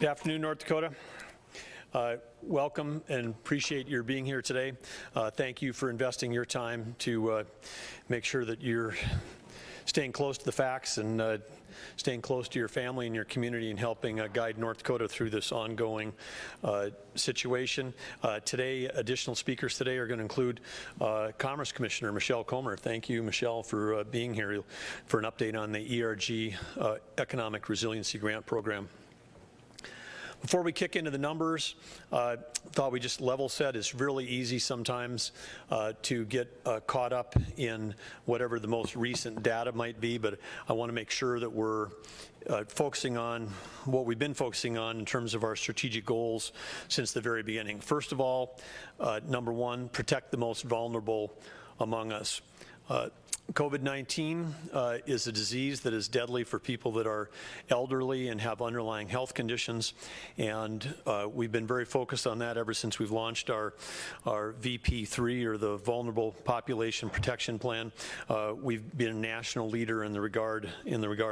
Good afternoon, North Dakota. Welcome and appreciate your being here today. Thank you for investing your time to make sure that you're staying close to the facts and staying close to your family and your community and helping guide North Dakota through this ongoing situation. Today, additional speakers today are going to include Commerce Commissioner Michelle Comer. Thank you, Michelle, for being here for an update on the ERG Economic Resiliency Grant Program. Before we kick into the numbers, thought we just level set. It's really easy sometimes to get caught up in whatever the most recent data might be, but I want to make sure that we're focusing on what we've been focusing on in terms of our strategic goals since the very beginning. First of all, number one, protect the most vulnerable among us. COVID-19 is a disease that is deadly for people that are elderly and have underlying health conditions, and we've been very focused on that ever since we've launched our VP3, or the Vulnerable Population Protection Plan. We've been a national leader in the regard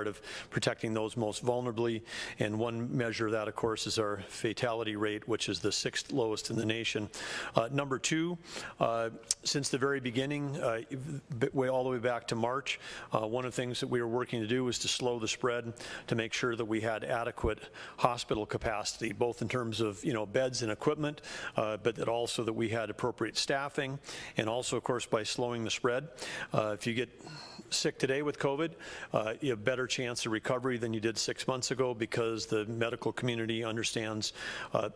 of protecting those most vulnerably, and one measure of that, of course, is our fatality rate, which is the 6th lowest in the nation. Number two, since the very beginning, all the way back to March, one of the things that we were working to do was to slow the spread, to make sure that we had adequate hospital capacity, both in terms of beds and equipment, but that also that we had appropriate staffing, and also, of course, by slowing the spread. If you get sick today with COVID, you have a better chance of recovery than you did 6 months ago, because the medical community understands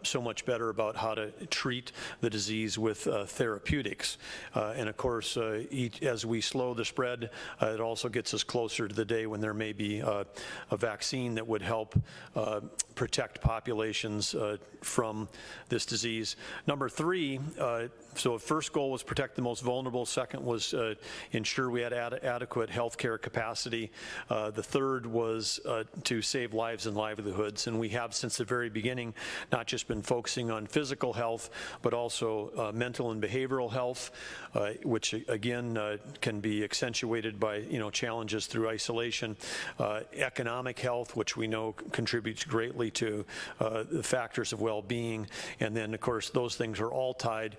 so much better about how to treat the disease with therapeutics. And of course, as we slow the spread, it also gets us closer to the day when there may be a vaccine that would help protect populations from this disease. Number three, so first goal was protect the most vulnerable. Second was ensure we had adequate healthcare capacity. The third was to save lives and livelihoods. And we have, since the very beginning, not just been focusing on physical health, but also mental and behavioral health, which again can be accentuated by challenges through isolation. Economic health, which we know contributes greatly to the factors of well-being. And then, of course, those things are all tied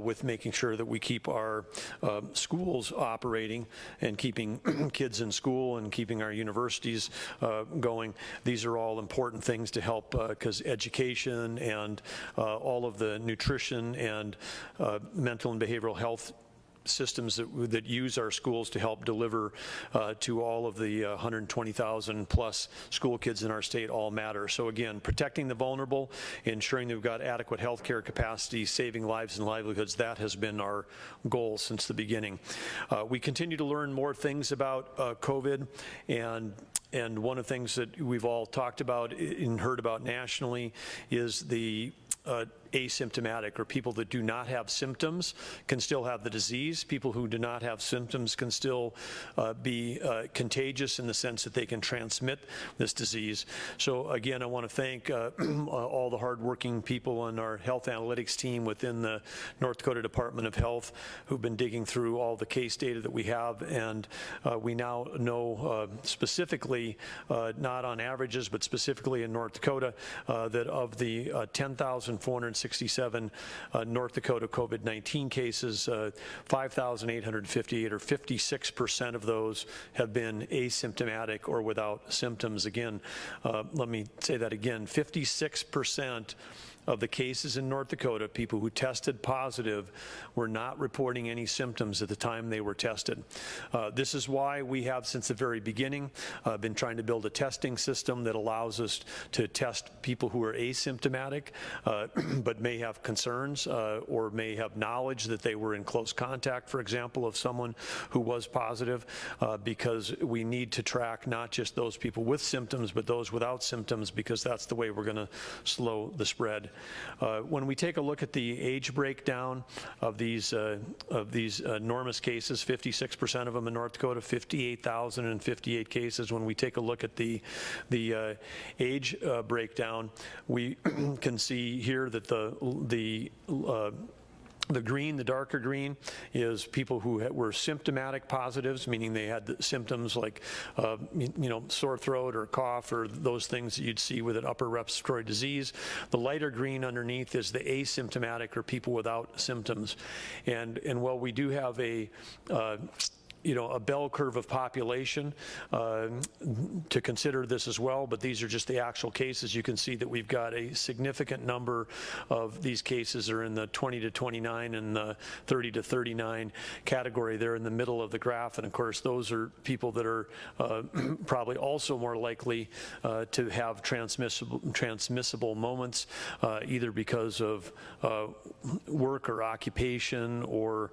with making sure that we keep our schools operating and keeping kids in school and keeping our universities going. These are all important things to help, because education and all of the nutrition and mental and behavioral health systems that use our schools to help deliver to all of the 120,000 plus school kids in our state all matter. So again, protecting the vulnerable, ensuring that we've got adequate health care capacity, saving lives and livelihoods, that has been our goal since the beginning. We continue to learn more things about COVID, and one of the things that we've all talked about and heard about nationally is the asymptomatic, or people that do not have symptoms can still have the disease. People who do not have symptoms can still be contagious in the sense that they can transmit this disease. So again, I want to thank all the hardworking people on our health analytics team within the North Dakota Department of Health who've been digging through all the case data that we have, and we now know specifically, not on averages, but specifically in North Dakota, that of the 10,467 North Dakota COVID-19 cases, 5,858, or 56% of those, have been asymptomatic or without symptoms. Again, let me say that again, 56% of the cases in North Dakota, people who tested positive, were not reporting any symptoms at the time they were tested. This is why we have, since the very beginning, been trying to build a testing system that allows us to test people who are asymptomatic, but may have concerns or may have knowledge that they were in close contact, for example, of someone who was positive, because we need to track not just those people with symptoms, but those without symptoms, because that's the way we're going to slow the spread. When we take a look at the age breakdown of these enormous cases, 56% of them in North Dakota, 58,058 cases. When we take a look at the age breakdown, we can see here that the The green, the darker green, is people who were symptomatic positives, meaning they had the symptoms like, sore throat or cough or those things that you'd see with an upper respiratory disease. The lighter green underneath is the asymptomatic, or people without symptoms. And while we do have a bell curve of population to consider this as well, but these are just the actual cases. You can see that we've got a significant number of these cases are in the 20 to 29 and the 30 to 39 category there in the middle of the graph. And of course, those are people that are probably also more likely to have transmissible moments, either because of work or occupation or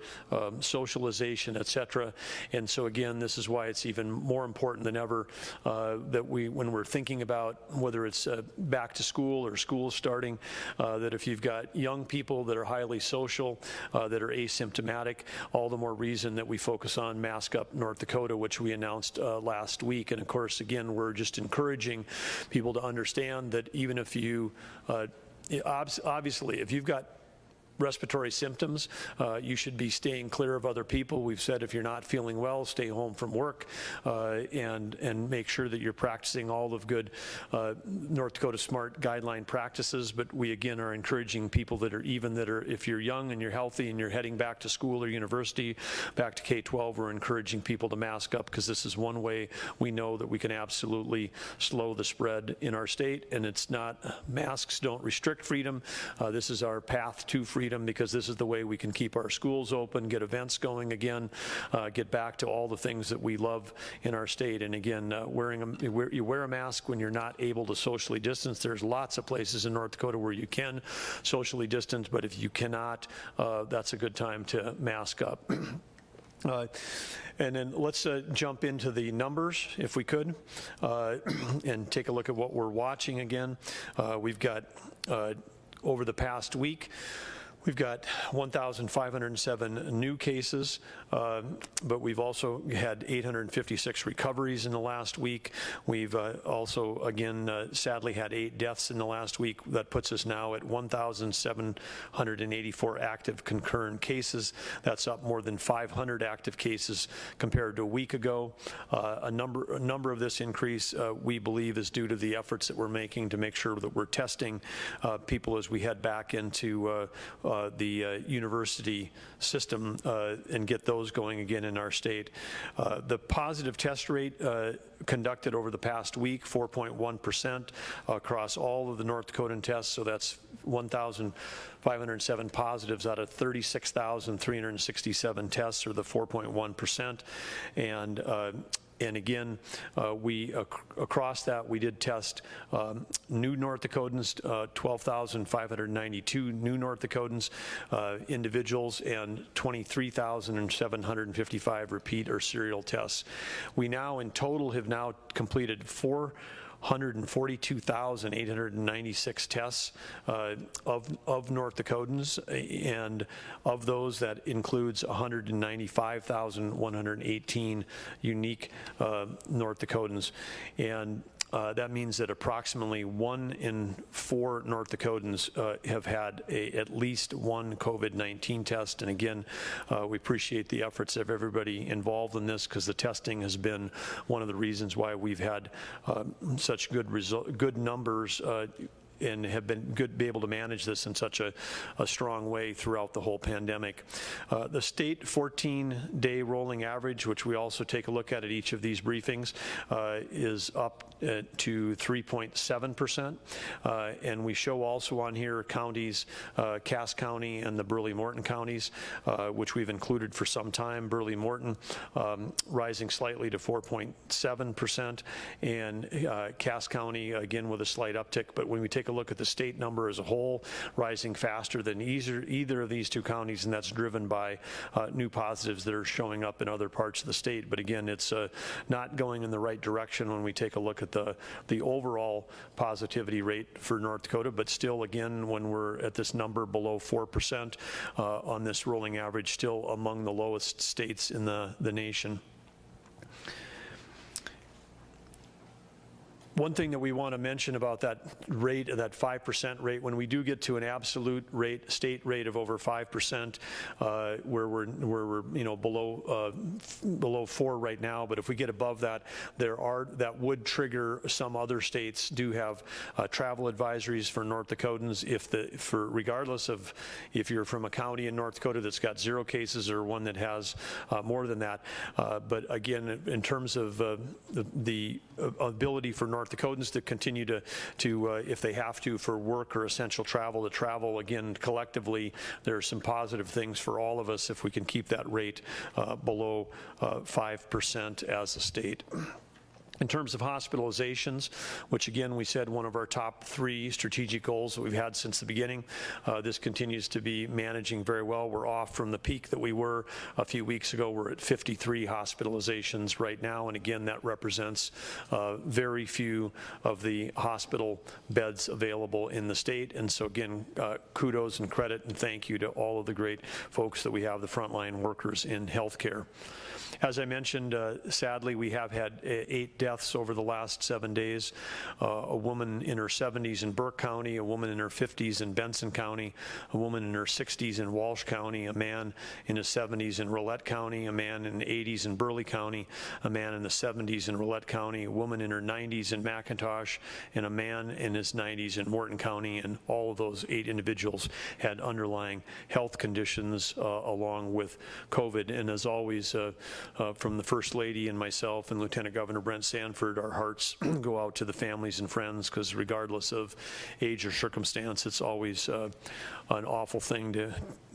socialization, et cetera. And so again, this is why it's even more important than ever that when we're thinking about whether it's back to school or school starting, that if you've got young people that are highly social, that are asymptomatic, all the more reason that we focus on Mask Up North Dakota, which we announced last week. And of course, again, we're just encouraging people to understand that even if you, obviously, if you've got respiratory symptoms, you should be staying clear of other people. We've said if you're not feeling well, stay home from work and make sure that you're practicing all of good North Dakota SMART guideline practices. But we again are encouraging people that are if you're young and you're healthy and you're heading back to school or university, back to K-12, we're encouraging people to mask up, because this is one way we know that we can absolutely slow the spread in our state. And it's not, masks don't restrict freedom. This is our path to freedom, because this is the way we can keep our schools open, get events going again, get back to all the things that we love in our state. And again, you wear a mask when you're not able to socially distance. There's lots of places in North Dakota where you can socially distance, but if you cannot, that's a good time to mask up. And then let's jump into the numbers, if we could, and take a look at what we're watching again. We've got, over the past week, we've got 1,507 new cases, but we've also had 856 recoveries in the last week. We've also, again, sadly had 8 deaths in the last week. That puts us now at 1,784 active concurrent cases. That's up more than 500 active cases compared to a week ago. A number of this increase, we believe, is due to the efforts that we're making to make sure that we're testing people as we head back into the university system and get those going again in our state. The positive test rate conducted over the past week, 4.1% across all of the North Dakotan tests, so that's 1,507 positives out of 36,367 tests, or the 4.1%. And again, across that, we did test new North Dakotans, 12,592 new North Dakotans, individuals, and 23,755 repeat or serial tests. We now, in total, have now completed 442,896 tests of North Dakotans, and of those, that includes 195,118 unique North Dakotans. And that means that approximately 1 in 4 North Dakotans have had at least one COVID-19 test. And again, we appreciate the efforts of everybody involved in this, because the testing has been one of the reasons why we've had such good numbers and have been be able to manage this in such a strong way throughout the whole pandemic. The state 14-day rolling average, which we also take a look at each of these briefings, is up to 3.7%. And we show also on here counties, Cass County and the Burley-Morton counties, which we've included for some time. Burley-Morton rising slightly to 4.7%, and Cass County, again, with a slight uptick. But when we take a look at the state number as a whole, rising faster than either of these two counties, and that's driven by new positives that are showing up in other parts of the state. But again, it's not going in the right direction when we take a look at the overall positivity rate for North Dakota, but still, again, when we're at this number below 4% on this rolling average, still among the lowest states in the nation. One thing that we want to mention about that rate, that 5% rate, when we do get to an absolute rate, state rate of over 5%, where we're below 4 right now, but if we get above that, that would trigger some other states do have travel advisories for North Dakotans regardless of if you're from a county in North Dakota that's got 0 cases or one that has more than that. But again, in terms of the ability for North Dakotans to continue to if they have to for work or essential travel, to travel, again, collectively, there are some positive things for all of us if we can keep that rate below 5% as a state. In terms of hospitalizations, which again we said one of our top 3 strategic goals that we've had since the beginning, this continues to be managing very well. We're off from the peak that we were a few weeks ago. We're at 53 hospitalizations right now, and again that represents very few of the hospital beds available in the state. And so again, kudos and credit and thank you to all of the great folks that we have, the frontline workers in healthcare. As I mentioned, sadly, we have had 8 deaths over the last 7 days. A woman in her 70s in Burke County, a woman in her 50s in Benson County, a woman in her 60s in Walsh County, a man in his 70s in Rolette County, a man in the 80s in Burley County, a man in the 70s in Rolette County, a woman in her 90s in McIntosh, and a man in his 90s in Morton County. And all of those 8 individuals had underlying health conditions along with COVID. And as always, from the First Lady and myself and Lieutenant Governor Brent Sanford, our hearts go out to the families and friends, because regardless of age or circumstance, it's always an awful thing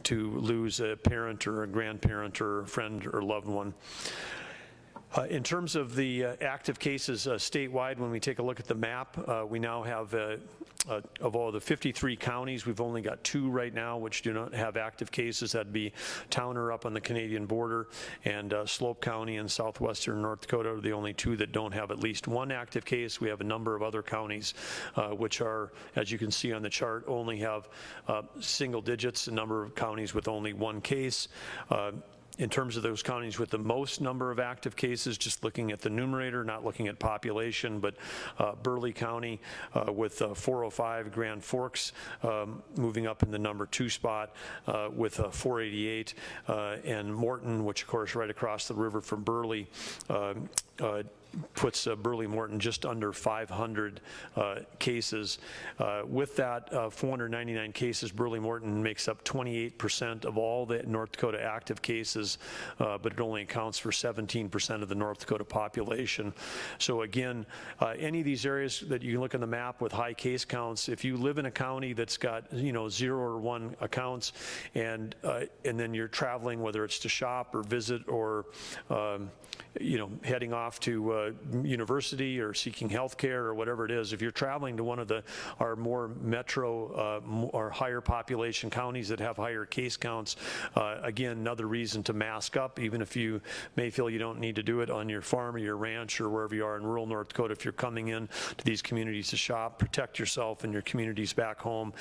to lose a parent or a grandparent or a friend or loved one. In terms of the active cases statewide, when we take a look at the map, we now have, of all the 53 counties, we've only got 2 right now which do not have active cases. That'd be Towner up on the Canadian border, and Slope County in southwestern North Dakota are the only 2 that don't have at least 1 active case. We have a number of other counties which are, as you can see on the chart, only have single digits, a number of counties with only 1 case. In terms of those counties with the most number of active cases, just looking at the numerator, not looking at population, but Burley County with 405, Grand Forks moving up in the number 2 spot with 488, and Morton, which of course right across the river from Burley, puts Burley Morton just under 500 cases. With that 499 cases, Burley Morton makes up 28% of all the North Dakota active cases, but it only accounts for 17% of the North Dakota population. So again, any of these areas that you can look on the map with high case counts, if you live in a county that's got 0 or 1 accounts, and then you're traveling, whether it's to shop or visit or heading off to university or seeking health care or whatever it is, if you're traveling to one of our more metro or higher population counties that have higher case counts, again, another reason to mask up, even if you may feel you don't need to do it on your farm or your ranch or wherever you are in rural North Dakota. If you're coming in to these communities to shop, protect yourself and your communities back home.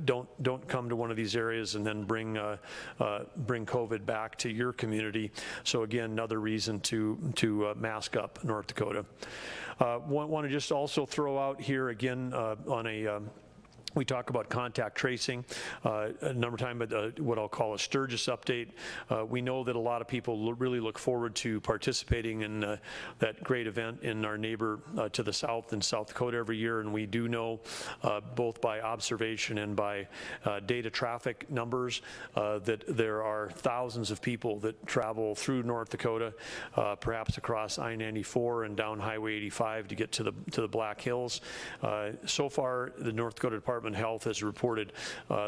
Don't come to one of these areas and then bring COVID back to your community. So again, another reason to mask up North Dakota. Want to just also throw out here again on a we talk about contact tracing a number of times, but what I'll call a Sturgis update. We know that a lot of people really look forward to participating in that great event in our neighbor to the south in South Dakota every year, and we do know both by observation and by data traffic numbers that there are thousands of people that travel through North Dakota, perhaps across I-94 and down Highway 85 to get to the Black Hills. So far, the North Dakota Department of Health has reported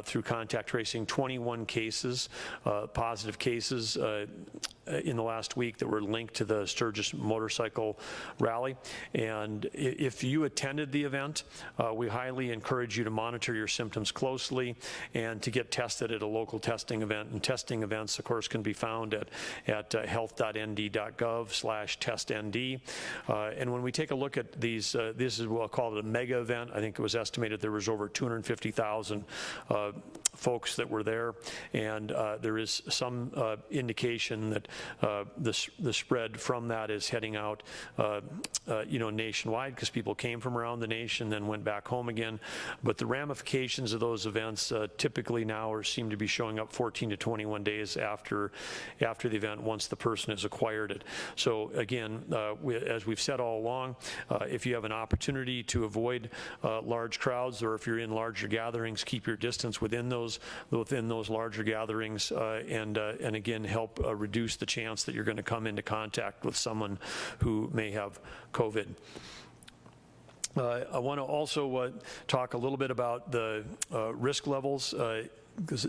through contact tracing 21 cases, positive cases in the last week that were linked to the Sturgis motorcycle rally. And if you attended the event, we highly encourage you to monitor your symptoms closely and to get tested at a local testing event. And testing events, of course, can be found at health.nd.gov/testnd. And when we take a look at these, this is what I'll call it a mega event. I think it was estimated there was over 250,000 folks that were there, and there is some indication that the spread from that is heading out, nationwide, because people came from around the nation, then went back home again. But the ramifications of those events typically now seem to be showing up 14 to 21 days after the event, once the person has acquired it. So again, as we've said all along, if you have an opportunity to avoid large crowds, or if you're in larger gatherings, keep your distance within those larger gatherings, and again, help reduce the chance that you're going to come into contact with someone who may have COVID. I want to also talk a little bit about the risk levels. Because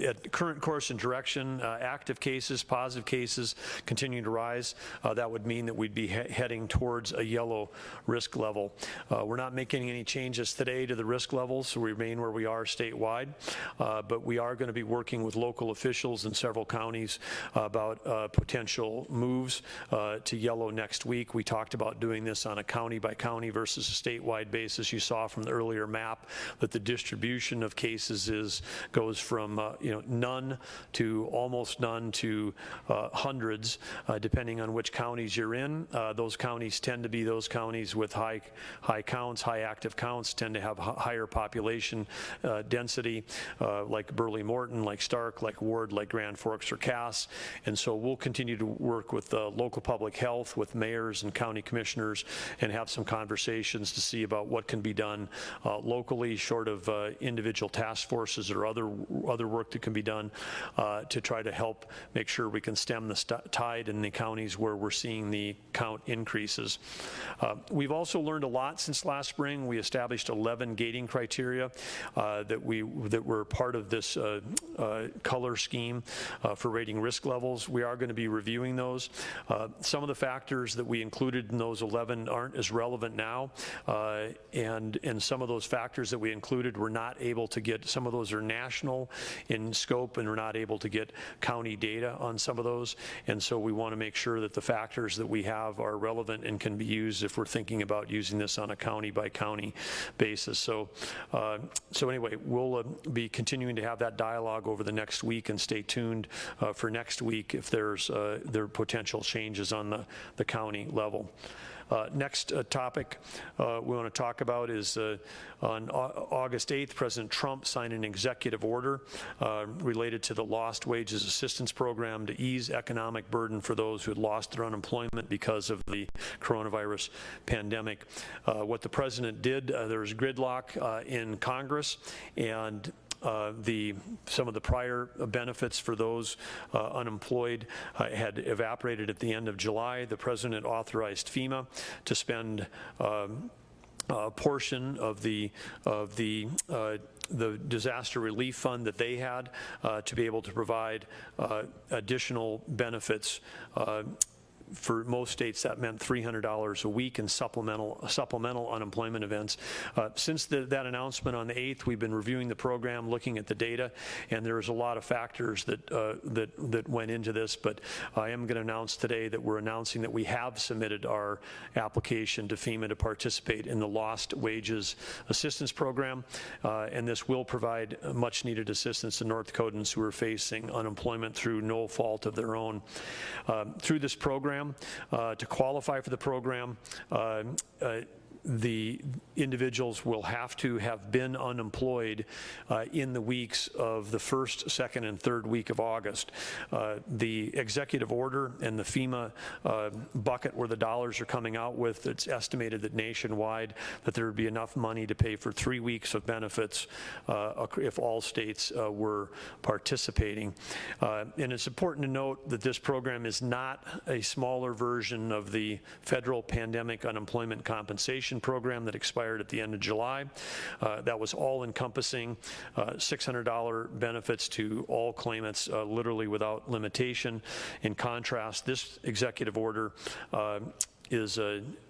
at current course and direction, active cases, positive cases continuing to rise, that would mean that we'd be heading towards a yellow risk level. We're not making any changes today to the risk levels, so we remain where we are statewide, but we are going to be working with local officials in several counties about potential moves to yellow next week. We talked about doing this on a county by county versus a statewide basis. You saw from the earlier map that the distribution of cases goes from none to almost none to hundreds, depending on which counties you're in. Those counties tend to be those counties with high counts, high active counts, tend to have higher population density, like Burley Morton, like Stark, like Ward, like Grand Forks or Cass. And so we'll continue to work with local public health, with mayors and county commissioners, and have some conversations to see about what can be done locally, short of individual task forces or other work that can be done to try to help make sure we can stem the tide in the counties where we're seeing the count increases. We've also learned a lot since last spring. We established 11 gating criteria that were part of this color scheme for rating risk levels. We are going to be reviewing those. Some of the factors that we included in those 11 aren't as relevant now, and some of those factors that we included we're not able to get. Some of those are national in scope, and we're not able to get county data on some of those, and so we want to make sure that the factors that we have are relevant and can be used if we're thinking about using this on a county by county basis. So anyway, we'll be continuing to have that dialogue over the next week, and stay tuned for next week if there are potential changes on the county level. Next topic we want to talk about is on August 8th, President Trump signed an executive order related to the Lost Wages Assistance Program to ease economic burden for those who had lost their unemployment because of the coronavirus pandemic. What the president did, there was gridlock in Congress, and some of the prior benefits for those unemployed had evaporated at the end of July. The president authorized FEMA to spend a portion of the disaster relief fund that they had to be able to provide additional benefits. For most states, that meant $300 a week in supplemental unemployment events. Since that announcement on the 8th, we've been reviewing the program, looking at the data, and there was a lot of factors that went into this. But I am going to announce today that we're announcing that we have submitted our application to FEMA to participate in the Lost Wages Assistance Program, and this will provide much-needed assistance to North Dakotans who are facing unemployment through no fault of their own. Through this program, to qualify for the program, the individuals will have to have been unemployed in the weeks of the first, second, and third week of August. The executive order and the FEMA bucket where the dollars are coming out with, it's estimated that nationwide that there would be enough money to pay for 3 weeks of benefits if all states were participating. And it's important to note that this program is not a smaller version of the federal pandemic unemployment compensation program that expired at the end of July. That was all-encompassing, $600 benefits to all claimants, literally without limitation. In contrast, this executive order is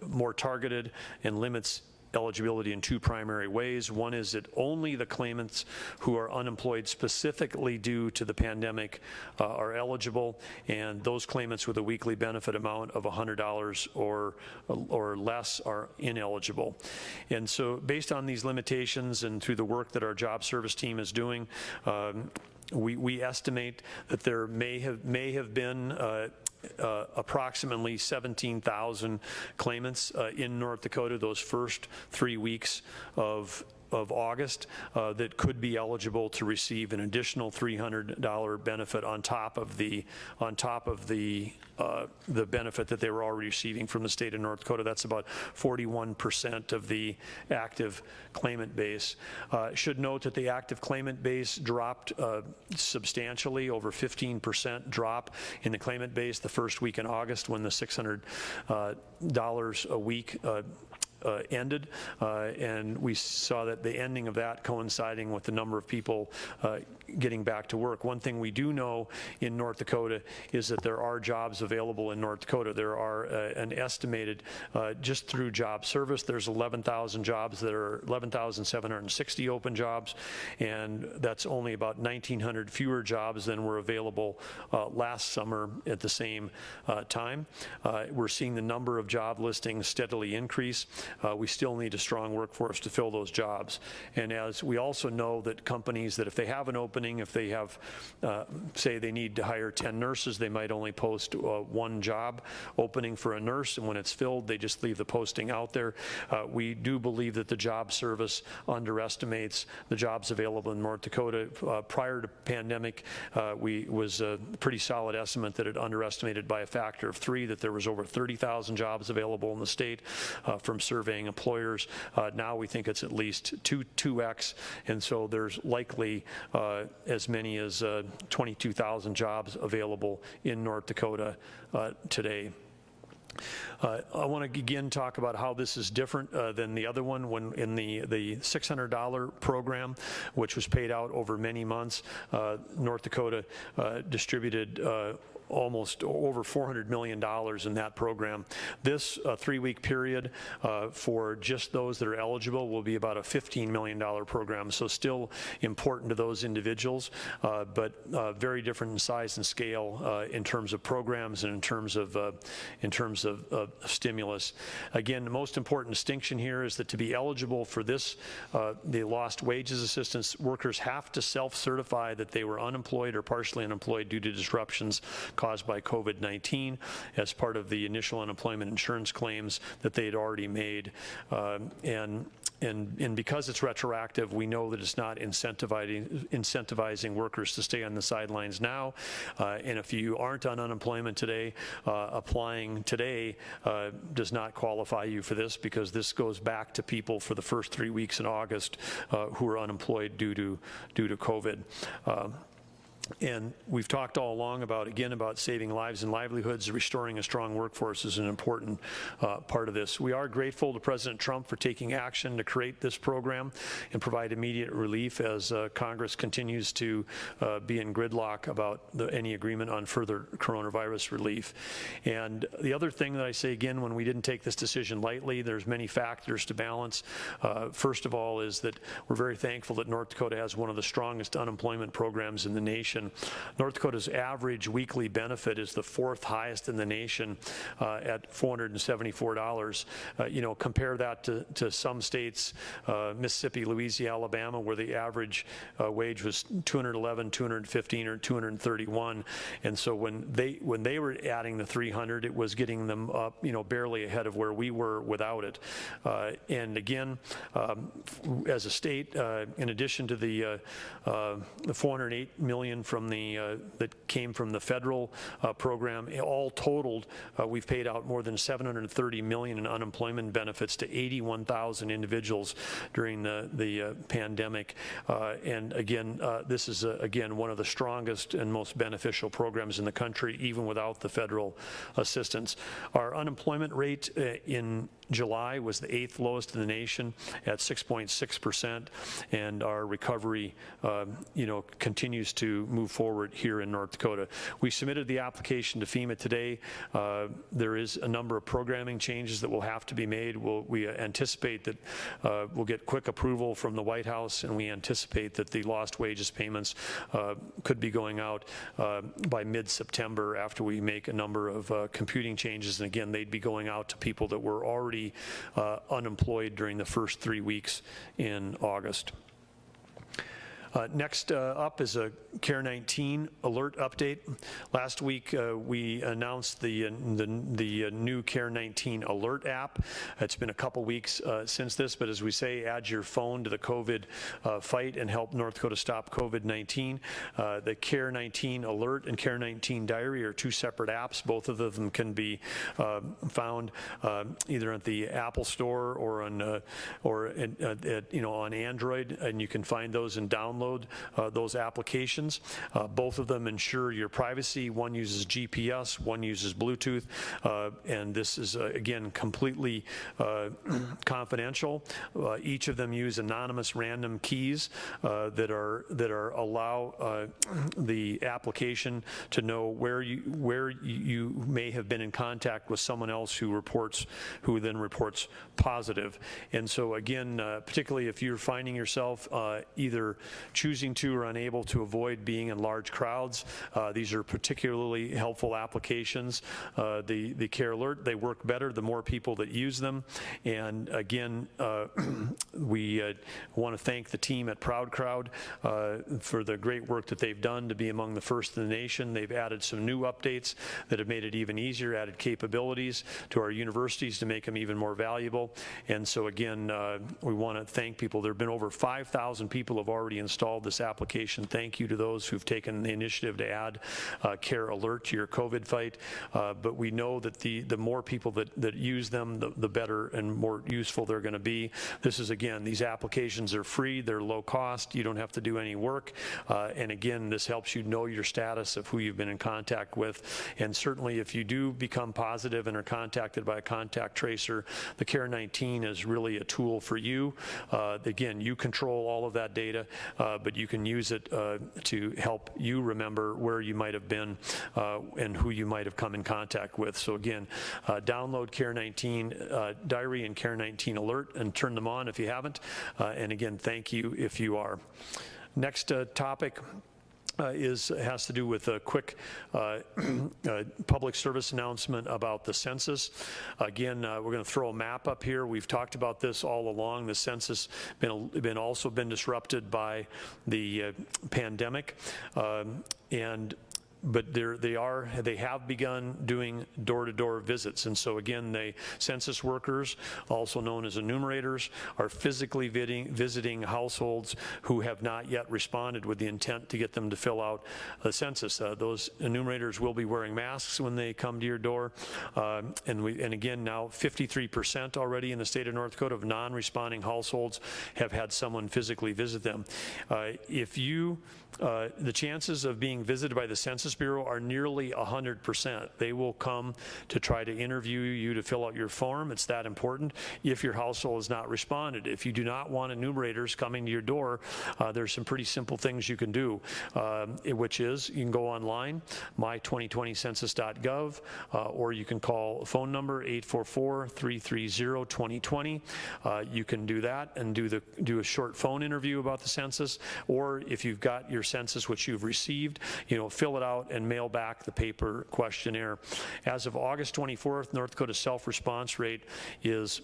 more targeted and limits eligibility in two primary ways. One is that only the claimants who are unemployed specifically due to the pandemic are eligible, and those claimants with a weekly benefit amount of $100 or less are ineligible. And so based on these limitations and through the work that our job service team is doing, we estimate that there may have been approximately 17,000 claimants in North Dakota those first 3 weeks of August that could be eligible to receive an additional $300 benefit on top of the benefit that they were already receiving from the state of North Dakota. That's about 41% of the active claimant base. Should note that the active claimant base dropped substantially, over 15% drop in the claimant base the first week in August when the $600 a week ended, and we saw that the ending of that coinciding with the number of people getting back to work. One thing we do know in North Dakota is that there are jobs available in North Dakota. There are an estimated, just through job service, there's 11,000 jobs that are 11,760 open jobs, and that's only about 1,900 fewer jobs than were available last summer at the same time. We're seeing the number of job listings steadily increase. We still need a strong workforce to fill those jobs. And as we also know that companies that if they have an opening, if they have, say they need to hire 10 nurses, they might only post one job opening for a nurse, and when it's filled, they just leave the posting out there. We do believe that the job service underestimates the jobs available in North Dakota. Prior to pandemic, was a pretty solid estimate that it underestimated by a factor of 3, that there was over 30,000 jobs available in the state from surveying employers. Now we think it's at least 2x, and so there's likely as many as 22,000 jobs available in North Dakota today. I want to again talk about how this is different than the other one. When in the $600 program, which was paid out over many months, North Dakota distributed almost over $400 million in that program. This 3-week period for just those that are eligible will be about a $15 million program, so still important to those individuals, but very different in size and scale in terms of programs and in terms of stimulus. Again, the most important distinction here is that to be eligible for this, the lost wages assistance, workers have to self-certify that they were unemployed or partially unemployed due to disruptions caused by COVID-19 as part of the initial unemployment insurance claims that they had already made. And because it's retroactive, we know that it's not incentivizing workers to stay on the sidelines now. And if you aren't on unemployment today, applying today does not qualify you for this, because this goes back to people for the first 3 weeks in August who are unemployed due to COVID. And we've talked all along about saving lives and livelihoods. Restoring a strong workforce is an important part of this. We are grateful to President Trump for taking action to create this program and provide immediate relief as Congress continues to be in gridlock about any agreement on further coronavirus relief. And the other thing that I say again, when we didn't take this decision lightly, there's many factors to balance. First of all is that we're very thankful that North Dakota has one of the strongest unemployment programs in the nation. North Dakota's average weekly benefit is the 4th highest in the nation at $474. Compare that to some states, Mississippi, Louisiana, Alabama, where the average wage was $211, $215, or $231. And so when they were adding the $300, it was getting them up, barely ahead of where we were without it. And again, as a state, in addition to the $408 million from that came from the federal program, all totaled, we've paid out more than $730 million in unemployment benefits to 81,000 individuals during the pandemic. And again, this is again one of the strongest and most beneficial programs in the country, even without the federal assistance. Our unemployment rate in July was the 8th lowest in the nation at 6.6%, and our recovery, continues to move forward here in North Dakota. We submitted the application to FEMA today. There is a number of programming changes that will have to be made. We anticipate that we'll get quick approval from the White House, and we anticipate that the lost wages payments could be going out by mid-September after we make a number of computing changes. And again, they'd be going out to people that were already unemployed during the first 3 weeks in August. Next up is a CARE-19 alert update. Last week we announced the new CARE-19 alert app. It's been a couple weeks since this, but as we say, add your phone to the COVID fight and help North Dakota stop COVID-19. The CARE-19 alert and CARE-19 diary are two separate apps. Both of them can be found either at the Apple Store or on on Android, and you can find those and download those applications. Both of them ensure your privacy. One uses GPS, one uses Bluetooth, and this is again completely confidential. Each of them use anonymous random keys that allow the application to know where you may have been in contact with someone else who then reports positive. And so again, particularly if you're finding yourself either choosing to or unable to avoid being in large crowds, these are particularly helpful applications. The CARE Alert, they work better the more people that use them. And again, we want to thank the team at Proud Crowd for the great work that they've done to be among the first in the nation. They've added some new updates that have made it even easier, added capabilities to our universities to make them even more valuable. And so again, we want to thank people. There have been over 5,000 people have already installed this application. Thank you to those who've taken the initiative to add CARE Alert to your COVID fight. But we know that the more people that use them, the better and more useful they're going to be. This is, again, these applications are free, they're low cost, you don't have to do any work. And again, this helps you know your status of who you've been in contact with. And certainly if you do become positive and are contacted by a contact tracer, the CARE-19 is really a tool for you. Again, you control all of that data, but you can use it to help you remember where you might have been and who you might have come in contact with. So again, download CARE-19 Diary and CARE-19 Alert and turn them on if you haven't. And again, thank you if you are. Next topic has to do with a quick public service announcement about the census. Again, we're going to throw a map up here. We've talked about this all along. The census also been disrupted by the pandemic, but they have begun doing door-to-door visits. And so again, the census workers, also known as enumerators, are physically visiting households who have not yet responded with the intent to get them to fill out the census. Those enumerators will be wearing masks when they come to your door. And again, now 53% already in the state of North Dakota of non-responding households have had someone physically visit them. The chances of being visited by the Census Bureau are nearly 100%. They will come to try to interview you to fill out your form. It's that important if your household has not responded. If you do not want enumerators coming to your door, there's some pretty simple things you can do, which is you can go online, my2020census.gov, or you can call phone number 844-330-2020. You can do that and do a short phone interview about the census, or if you've got your census which you've received, fill it out and mail back the paper questionnaire. As of August 24th, North Dakota's self-response rate is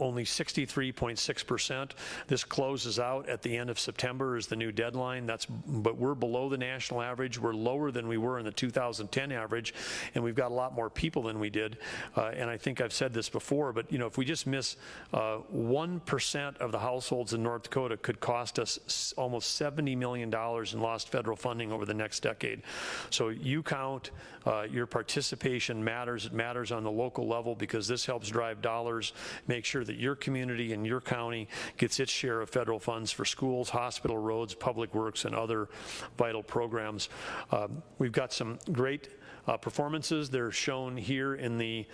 only 63.6%. This closes out at the end of September is the new deadline. But we're below the national average. We're lower than we were in the 2010 average, and we've got a lot more people than we did. And I think I've said this before, but if we just miss 1% of the households in North Dakota could cost us almost $70 million in lost federal funding over the next decade. So you count, your participation matters. It matters on the local level because this helps drive dollars, make sure that your community and your county gets its share of federal funds for schools, hospital, roads, public works, and other vital programs. We've got some great performances. They're shown here in the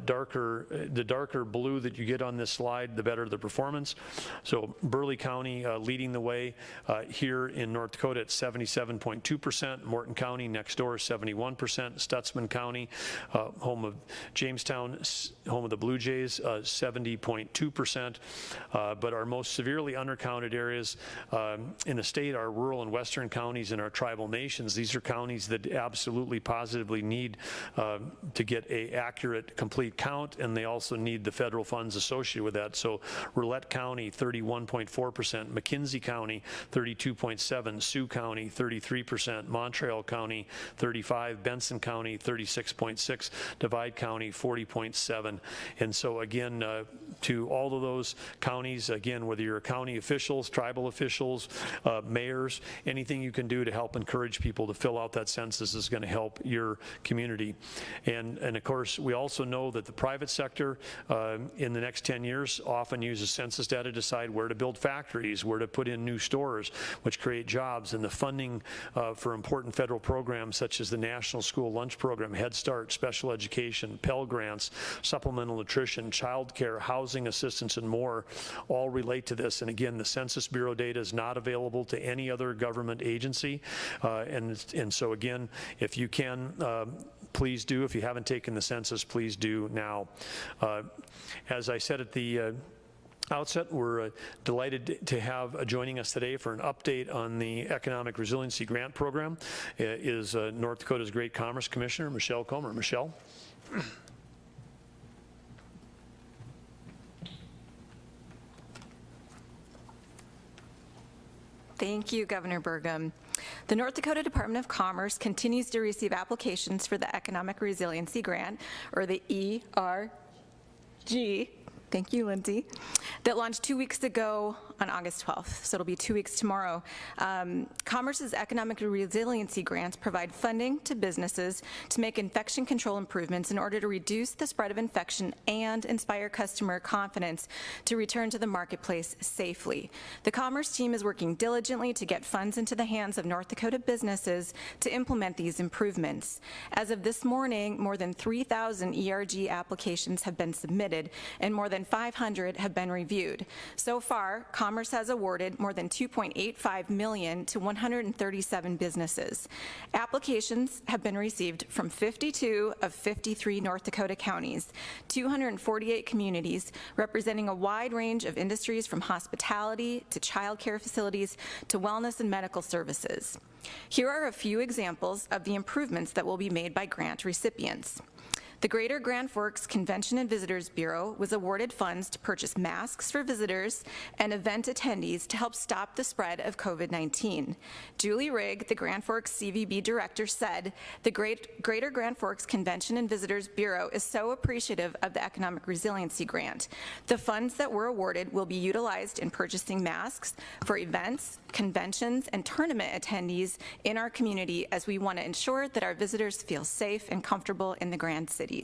darker blue that you get on this slide, the better the performance. So Burleigh County leading the way here in North Dakota at 77.2%. Morton County next door 71%. Stutzman County, home of Jamestown, home of the Blue Jays, 70.2%. But our most severely undercounted areas in the state are rural and western counties and our tribal nations. These are counties that absolutely positively need to get a accurate, complete count, and they also need the federal funds associated with that. So Rolette County 31.4%, McKenzie County 32.7%, Sioux County 33%, Montreal County 35%, Benson County 36.6%, Divide County 40.7%. And so again, to all of those counties, again, whether you're county officials, tribal officials, mayors, anything you can do to help encourage people to fill out that census is going to help your community. And of course, we also know that the private sector in the next 10 years often uses census data to decide where to build factories, where to put in new stores, which create jobs, and the funding for important federal programs such as the National School Lunch Program, Head Start, special education, Pell Grants, supplemental nutrition, child care, housing assistance, and more all relate to this. And again, the Census Bureau data is not available to any other government agency. And so again, if you can, please do. If you haven't taken the census, please do now. As I said at the outset, we're delighted to have joining us today for an update on the Economic Resiliency Grant Program is North Dakota's Great Commerce Commissioner, Michelle Comer. Michelle. Thank you, Governor Burgum. The North Dakota Department of Commerce continues to receive applications for the Economic Resiliency Grant, or the ERG. Thank you, Lindsay. That launched 2 weeks ago on August 12th, so it'll be 2 weeks tomorrow. Commerce's Economic Resiliency Grants provide funding to businesses to make infection control improvements in order to reduce the spread of infection and inspire customer confidence to return to the marketplace safely. The Commerce team is working diligently to get funds into the hands of North Dakota businesses to implement these improvements. As of this morning, more than 3,000 ERG applications have been submitted and more than 500 have been reviewed. So far, Commerce has awarded more than $2.85 million to 137 businesses. Applications have been received from 52 of 53 North Dakota counties, 248 communities, representing a wide range of industries from hospitality to child care facilities to wellness and medical services. Here are a few examples of the improvements that will be made by grant recipients. The Greater Grand Forks Convention and Visitors Bureau was awarded funds to purchase masks for visitors and event attendees to help stop the spread of COVID-19. Julie Rigg, the Grand Forks CVB director, said, the Greater Grand Forks Convention and Visitors Bureau is so appreciative of the Economic Resiliency Grant. The funds that were awarded will be utilized in purchasing masks for events, conventions, and tournament attendees in our community, as we want to ensure that our visitors feel safe and comfortable in the Grand Cities.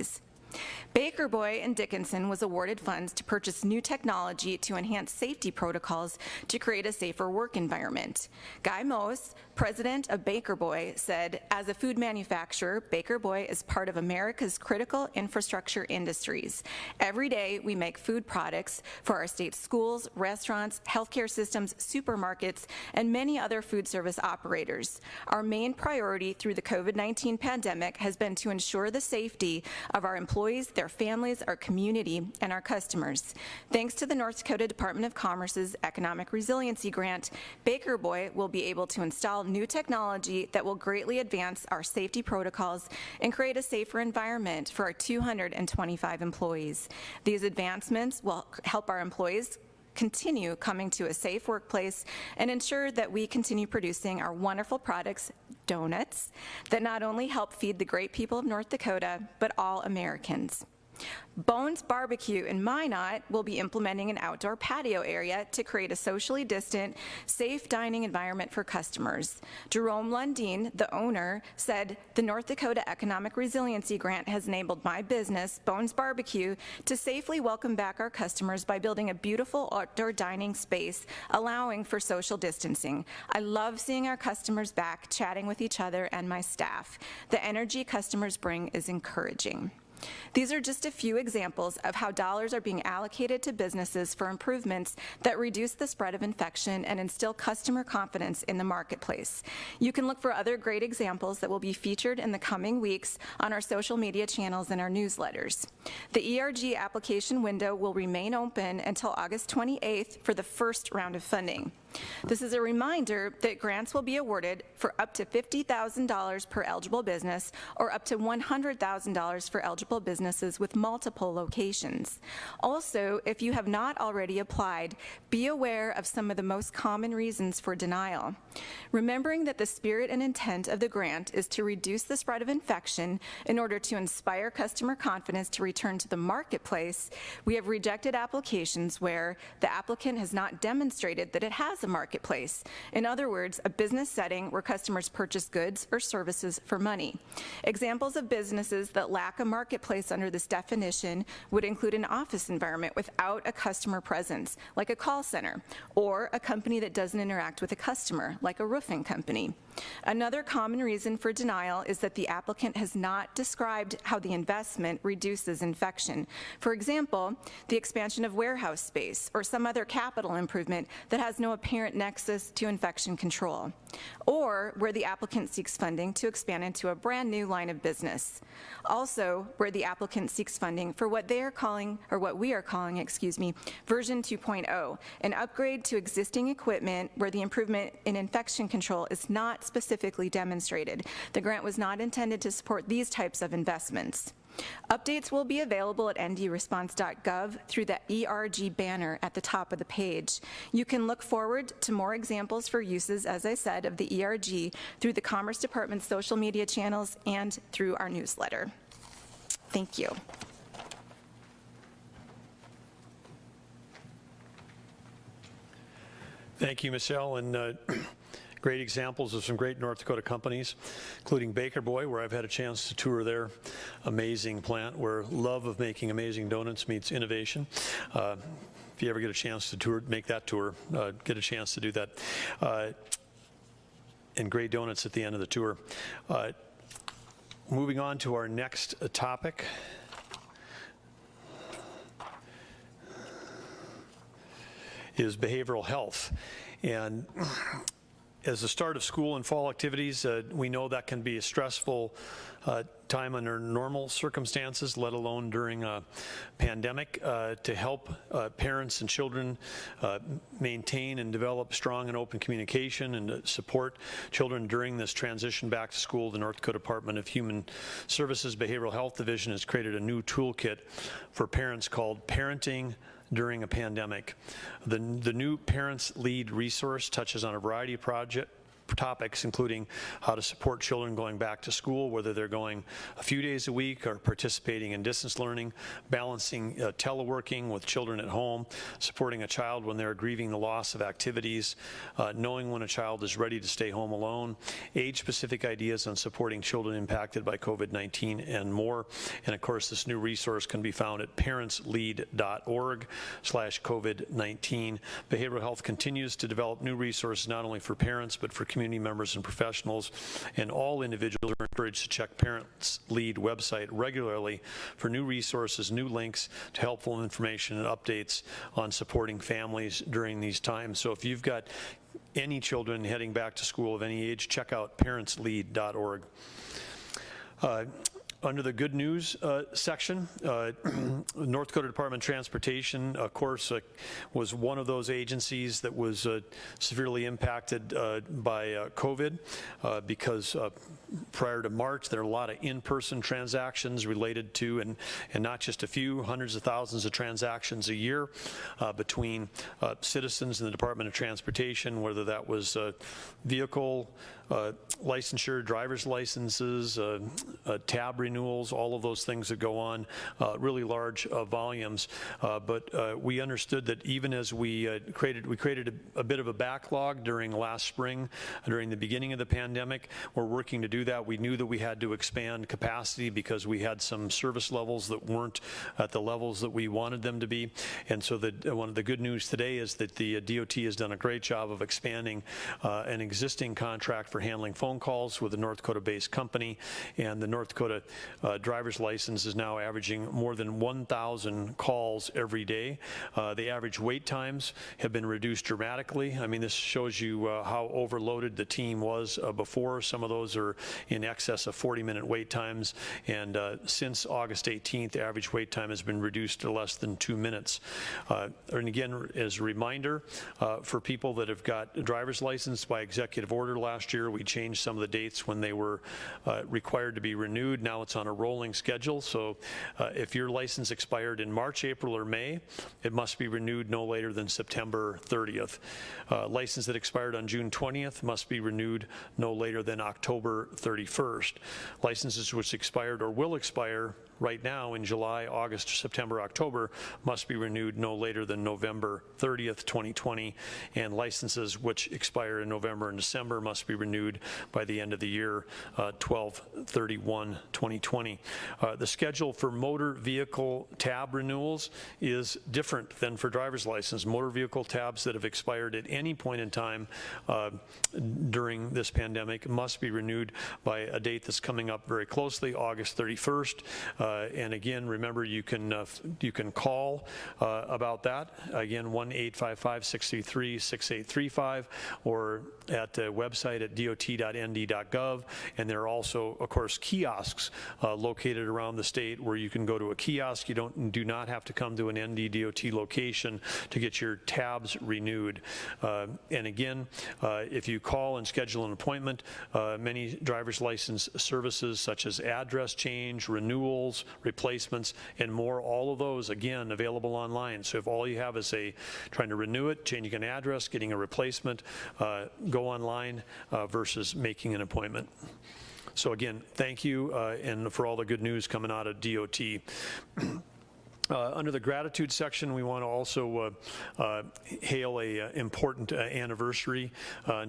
Baker Boy and Dickinson was awarded funds to purchase new technology to enhance safety protocols to create a safer work environment. Guy Mose, president of Baker Boy, said, as a food manufacturer, Baker Boy is part of America's critical infrastructure industries. Every day we make food products for our state's schools, restaurants, healthcare systems, supermarkets, and many other food service operators. Our main priority through the COVID-19 pandemic has been to ensure the safety of our employees, their families, our community, and our customers. Thanks to the North Dakota Department of Commerce's Economic Resiliency Grant, Baker Boy will be able to install new technology that will greatly advance our safety protocols and create a safer environment for our 225 employees. These advancements will help our employees continue coming to a safe workplace and ensure that we continue producing our wonderful products, donuts, that not only help feed the great people of North Dakota, but all Americans. Bones Barbecue in Minot will be implementing an outdoor patio area to create a socially distant, safe dining environment for customers. Jerome Lundeen, the owner, said, "The North Dakota Economic Resiliency Grant has enabled my business, Bones Barbecue, to safely welcome back our customers by building a beautiful outdoor dining space, allowing for social distancing. I love seeing our customers back, chatting with each other and my staff. The energy customers bring is encouraging." These are just a few examples of how dollars are being allocated to businesses for improvements that reduce the spread of infection and instill customer confidence in the marketplace. You can look for other great examples that will be featured in the coming weeks on our social media channels and our newsletters. The ERG application window will remain open until August 28th for the first round of funding. This is a reminder that grants will be awarded for up to $50,000 per eligible business or up to $100,000 for eligible businesses with multiple locations. Also, if you have not already applied, be aware of some of the most common reasons for denial. Remembering that the spirit and intent of the grant is to reduce the spread of infection in order to inspire customer confidence to return to the marketplace, we have rejected applications where the applicant has not demonstrated that it has a marketplace. In other words, a business setting where customers purchase goods or services for money. Examples of businesses that lack a marketplace under this definition would include an office environment without a customer presence, like a call center, or a company that doesn't interact with a customer, like a roofing company. Another common reason for denial is that the applicant has not described how the investment reduces infection. For example, the expansion of warehouse space or some other capital improvement that has no apparent nexus to infection control, or where the applicant seeks funding to expand into a brand new line of business. Also, where the applicant seeks funding for what they are calling, or what we are calling, version 2.0, an upgrade to existing equipment where the improvement in infection control is not specifically demonstrated. The grant was not intended to support these types of investments. Updates will be available at ndresponse.gov through the ERG banner at the top of the page. You can look forward to more examples for uses, as I said, of the ERG through the Commerce Department's social media channels and through our newsletter. Thank you. Thank you, Michelle, and great examples of some great North Dakota companies, including Baker Boy, where I've had a chance to tour their amazing plant, where love of making amazing donuts meets innovation. If you ever get a chance to make that tour, get a chance to do that. And great donuts at the end of the tour. Moving on to our next topic. Is behavioral health. And as the start of school and fall activities, we know that can be a stressful time under normal circumstances, let alone during a pandemic. To help parents and children maintain and develop strong and open communication and to support children during this transition back to school, the North Dakota Department of Human Services Behavioral Health Division has created a new toolkit for parents called Parenting During a Pandemic. The new Parents Lead resource touches on a variety of topics, including how to support children going back to school, whether they're going a few days a week or participating in distance learning, balancing teleworking with children at home, supporting a child when they're grieving the loss of activities, knowing when a child is ready to stay home alone, age-specific ideas on supporting children impacted by COVID-19, and more. And of course, this new resource can be found at parentslead.org/COVID-19. Behavioral health continues to develop new resources not only for parents, but for community members and professionals, and all individuals are encouraged to check Parents Lead website regularly for new resources, new links to helpful information and updates on supporting families during these times. So if you've got any children heading back to school of any age, check out parentslead.org. Under the good news section, North Dakota Department of Transportation, of course, was one of those agencies that was severely impacted by COVID because prior to March, there are a lot of in-person transactions related to, and not just a few, hundreds of thousands of transactions a year between citizens and the Department of Transportation, whether that was vehicle licensure, driver's licenses, tab renewals, all of those things that go on, really large volumes. But we understood that even as we created a bit of a backlog during last spring, during the beginning of the pandemic. We're working to do that. We knew that we had to expand capacity because we had some service levels that weren't at the levels that we wanted them to be. And so one of the good news today is that the DOT has done a great job of expanding an existing contract for handling phone calls with a North Dakota-based company, and the North Dakota driver's license is now averaging more than 1,000 calls every day. The average wait times have been reduced dramatically. I mean, this shows you how overloaded the team was before. Some of those are in excess of 40-minute wait times, and since August 18th, the average wait time has been reduced to less than 2 minutes. And again, as a reminder, for people that have got a driver's license by executive order last year, we changed some of the dates when they were required to be renewed. Now it's on a rolling schedule, so if your license expired in March, April, or May, it must be renewed no later than September 30th. License that expired on June 20th must be renewed no later than October 31st. Licenses which expired or will expire right now in July, August, September, October must be renewed no later than November 30th, 2020, and licenses which expire in November and December must be renewed by the end of the year, 12/31/2020. The schedule for motor vehicle tab renewals is different than for driver's license. Motor vehicle tabs that have expired at any point in time during this pandemic must be renewed by a date that's coming up very closely, August 31st. And again, remember, you can call about that. Again, 1-855-633-6835, or at the website at dot.nd.gov. And there are also, of course, kiosks located around the state where you can go to a kiosk. You do not have to come to an NDDOT location to get your tabs renewed. And again, if you call and schedule an appointment, many driver's license services such as address change, renewals, replacements, and more, all of those, again, available online. So if all you have is trying to renew it, changing an address, getting a replacement, go online versus making an appointment. So again, thank you, and for all the good news coming out of DOT. Under the gratitude section, we want to also hail an important anniversary.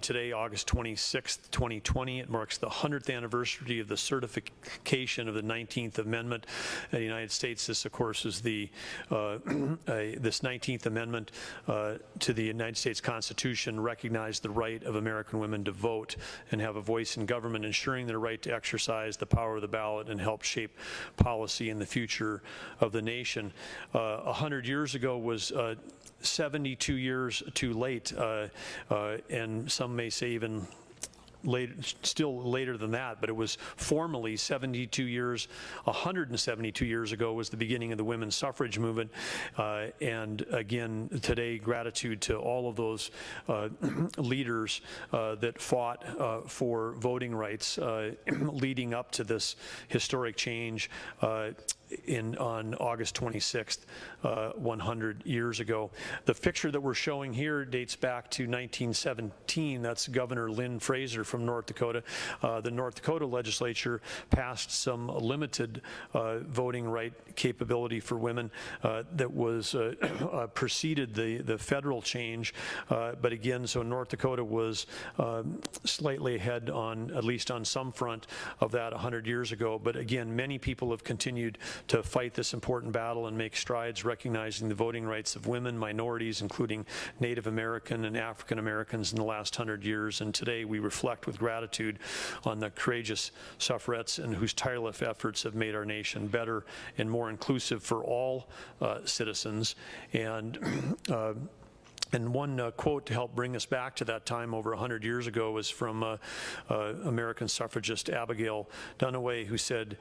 Today, August 26th, 2020, it marks the 100th anniversary of the certification of the 19th Amendment in the United States. This, of course, is this 19th Amendment to the United States Constitution recognized the right of American women to vote and have a voice in government, ensuring their right to exercise the power of the ballot and help shape policy in the future of the nation. 100 years ago was 72 years too late, and some may say even later, still later than that, but it was formally 172 years ago was the beginning of the women's suffrage movement. And again, today, gratitude to all of those leaders that fought for voting rights leading up to this historic change on August 26th, 100 years ago. The picture that we're showing here dates back to 1917. That's Governor Lynn Fraser from North Dakota. The North Dakota legislature passed some limited voting right capability for women that was preceded the federal change. But again, so North Dakota was slightly ahead at least on some front of that 100 years ago. But again, many people have continued to fight this important battle and make strides recognizing the voting rights of women, minorities, including Native American and African Americans in the last 100 years. And today we reflect with gratitude on the courageous suffragettes and whose tireless efforts have made our nation better and more inclusive for all citizens. And one quote to help bring us back to that time over 100 years ago was from American suffragist Abigail Duniway, who said,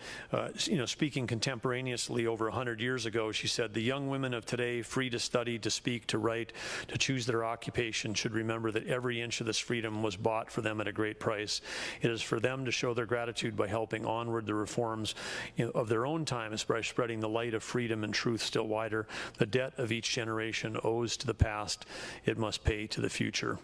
speaking contemporaneously over 100 years ago, she said, "The young women of today, free to study, to speak, to write, to choose their occupation, should remember that every inch of this freedom was bought for them at a great price. It is for them to show their gratitude by helping onward the reforms of their own times by spreading the light of freedom and truth still wider. The debt of each generation owes to the past, it must pay to the future."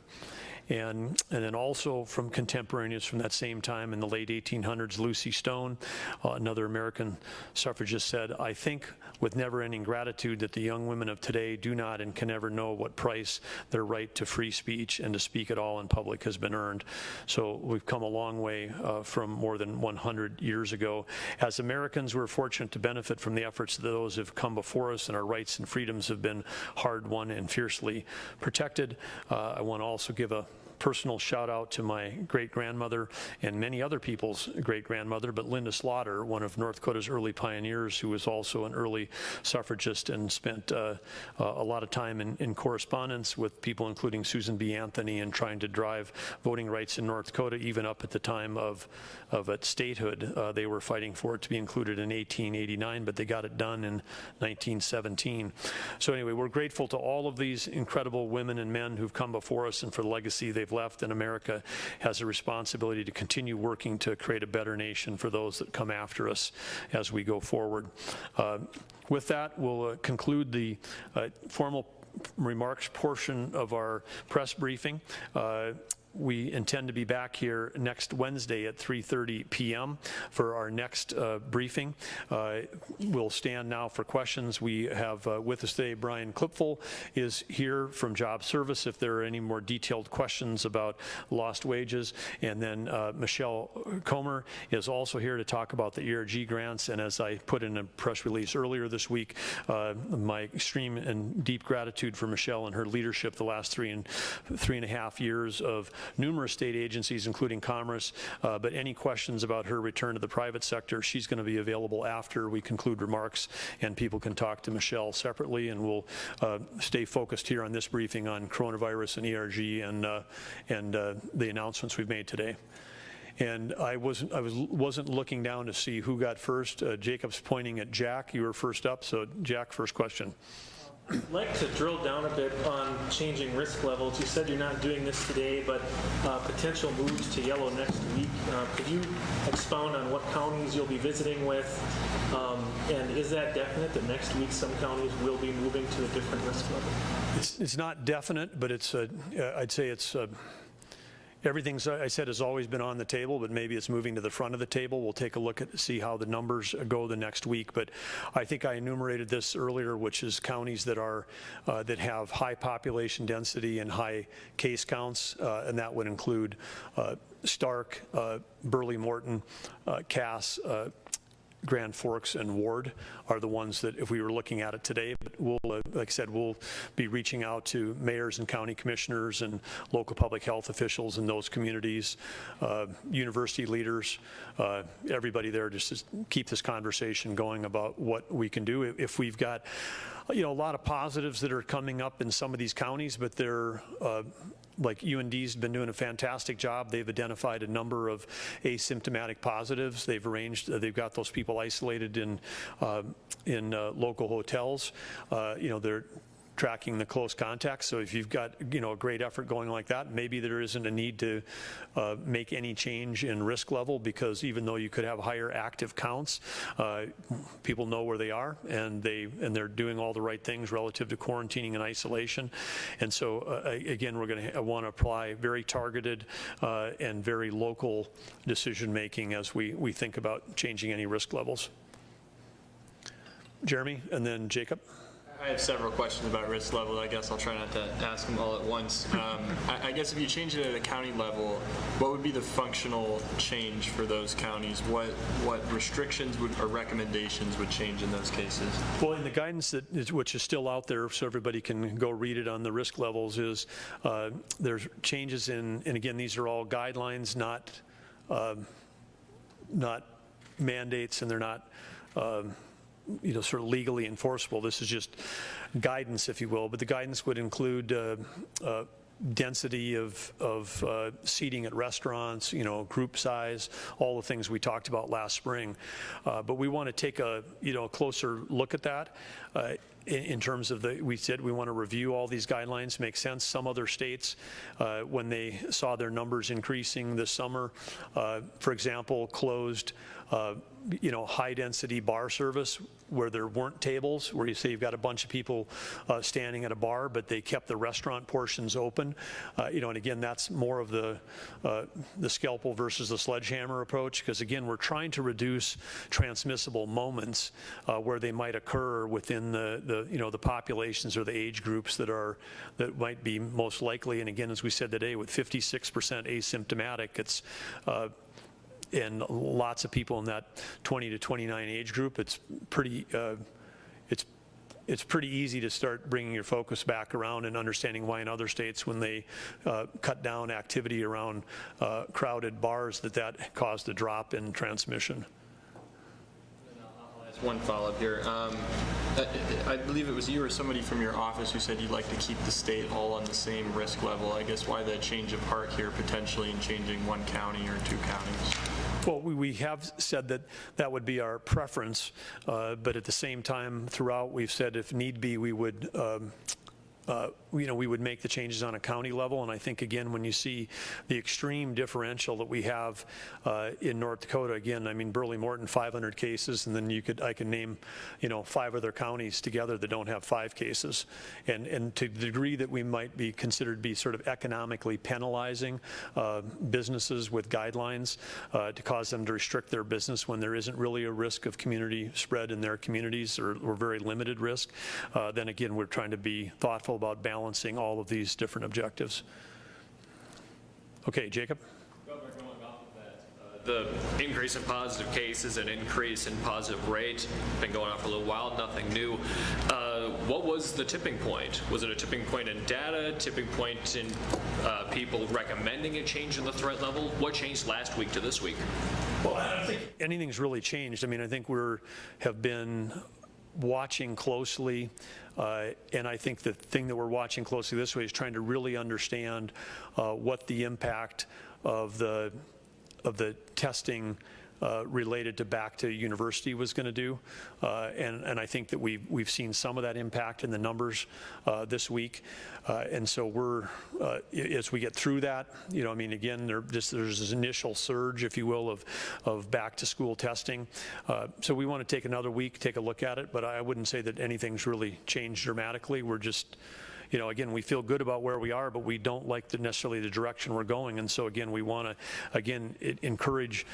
And then also from contemporaneous from that same time in the late 1800s, Lucy Stone, another American suffragist, said, "I think with never-ending gratitude that the young women of today do not and can never know what price their right to free speech and to speak at all in public has been earned." So we've come a long way from more than 100 years ago. As Americans, we're fortunate to benefit from the efforts of those who have come before us, and our rights and freedoms have been hard-won and fiercely protected. I want to also give a personal shout out to my great-grandmother and many other people's great-grandmother, but Linda Slaughter, one of North Dakota's early pioneers, who was also an early suffragist and spent a lot of time in correspondence with people including Susan B. Anthony and trying to drive voting rights in North Dakota, even up at the time of its statehood. They were fighting for it to be included in 1889, but they got it done in 1917. So anyway, we're grateful to all of these incredible women and men who've come before us and for the legacy they've left, and America has a responsibility to continue working to create a better nation for those that come after us as we go forward. With that, we'll conclude the formal remarks portion of our press briefing. We intend to be back here next Wednesday at 3:30 p.m. for our next briefing. We'll stand now for questions. We have with us today Brian Klipfel is here from Job Service if there are any more detailed questions about lost wages. And then Michelle Comer is also here to talk about the ERG grants. And as I put in a press release earlier this week, my extreme and deep gratitude for Michelle and her leadership the last three and a half years of numerous state agencies, including Commerce, but any questions about her return to the private sector, she's going to be available after we conclude remarks, and people can talk to Michelle separately, and we'll stay focused here on this briefing on coronavirus and ERG and the announcements we've made today. And I wasn't looking down to see who got first. Jacob's pointing at Jack. You were first up, so Jack, first question. I'd like to drill down a bit on changing risk levels. You said you're not doing this today, but potential moves to yellow next week. Could you expound on what counties you'll be visiting with? And is that definite that next week some counties will be moving to a different risk level? It's not definite, but it's I'd say it's everything I said has always been on the table, but maybe it's moving to the front of the table. We'll take a look at see how the numbers go the next week. But I think I enumerated this earlier, which is counties that are that have high population density and high case counts, and that would include Stark, Burley Morton, Cass, Grand Forks, and Ward are the ones that if we were looking at it today, but we'll, like I said, we'll be reaching out to mayors and county commissioners and local public health officials in those communities, university leaders, everybody there, just to keep this conversation going about what we can do. If we've got, a lot of positives that are coming up in some of these counties, but they're like UND's been doing a fantastic job. They've identified a number of asymptomatic positives. They've got those people isolated in local hotels. They're tracking the close contacts. So if you've got a great effort going like that, maybe there isn't a need to make any change in risk level, because even though you could have higher active counts, people know where they are, and they're doing all the right things relative to quarantining and isolation. And so again, we're going to want to apply very targeted and very local decision making as we think about changing any risk levels. Jeremy, and then Jacob. I have several questions about risk level. I guess I'll try not to ask them all at once. I guess if you change it at a county level, what would be the functional change for those counties? What restrictions or recommendations would change in those cases? Well, in the guidance which is still out there, so everybody can go read it on the risk levels, is there's changes in, and again, these are all guidelines, not mandates, and they're not sort of legally enforceable. This is just guidance, if you will, but the guidance would include density of seating at restaurants, group size, all the things we talked about last spring. But we want to take a closer look at that. in terms of we said we want to review all these guidelines, make sense. Some other states, when they saw their numbers increasing this summer, for example, closed high-density bar service where there weren't tables, where you say you've got a bunch of people standing at a bar, but they kept the restaurant portions open. And again, that's more of the scalpel versus the sledgehammer approach, because again, we're trying to reduce transmissible moments where they might occur within the populations or the age groups that might be most likely. And again, as we said today, with 56% asymptomatic, it's and lots of people in that 20 to 29 age group, it's pretty easy to start bringing your focus back around and understanding why in other states, when they cut down activity around crowded bars, that caused a drop in transmission. I'll ask one follow-up here. I believe it was you or somebody from your office who said you'd like to keep the state all on the same risk level. I guess why the change of heart here potentially in changing one county or two counties? Well, we have said that would be our preference, but at the same time, throughout, we've said if need be, we would we would make the changes on a county level. And I think, again, when you see the extreme differential that we have in North Dakota, again, I mean, Burley Morton, 500 cases, and then I can name, 5 other counties together that don't have 5 cases. And to the degree that we might be considered to be sort of economically penalizing businesses with guidelines to cause them to restrict their business when there isn't really a risk of community spread in their communities or very limited risk, then again, we're trying to be thoughtful about balancing all of these different objectives. Okay, Jacob? Governor, going off of that, the increase in positive cases and increase in positive rate, been going on for a little while, nothing new. What was the tipping point? Was it a tipping point in data, tipping point in people recommending a change in the threat level? What changed last week to this week? Well, I don't think anything's really changed. I mean, I think have been watching closely, and I think the thing that we're watching closely this way is trying to really understand what the impact of the testing related to back to university was going to do, and I think that we've seen some of that impact in the numbers this week, and so we're as we get through that, I mean, again, there's this initial surge, if you will, of back to school testing. So we want to take another week, take a look at it, but I wouldn't say that anything's really changed dramatically. We're just, again, we feel good about where we are, but we don't like necessarily the direction we're going. And so, again, we want to, again, encourage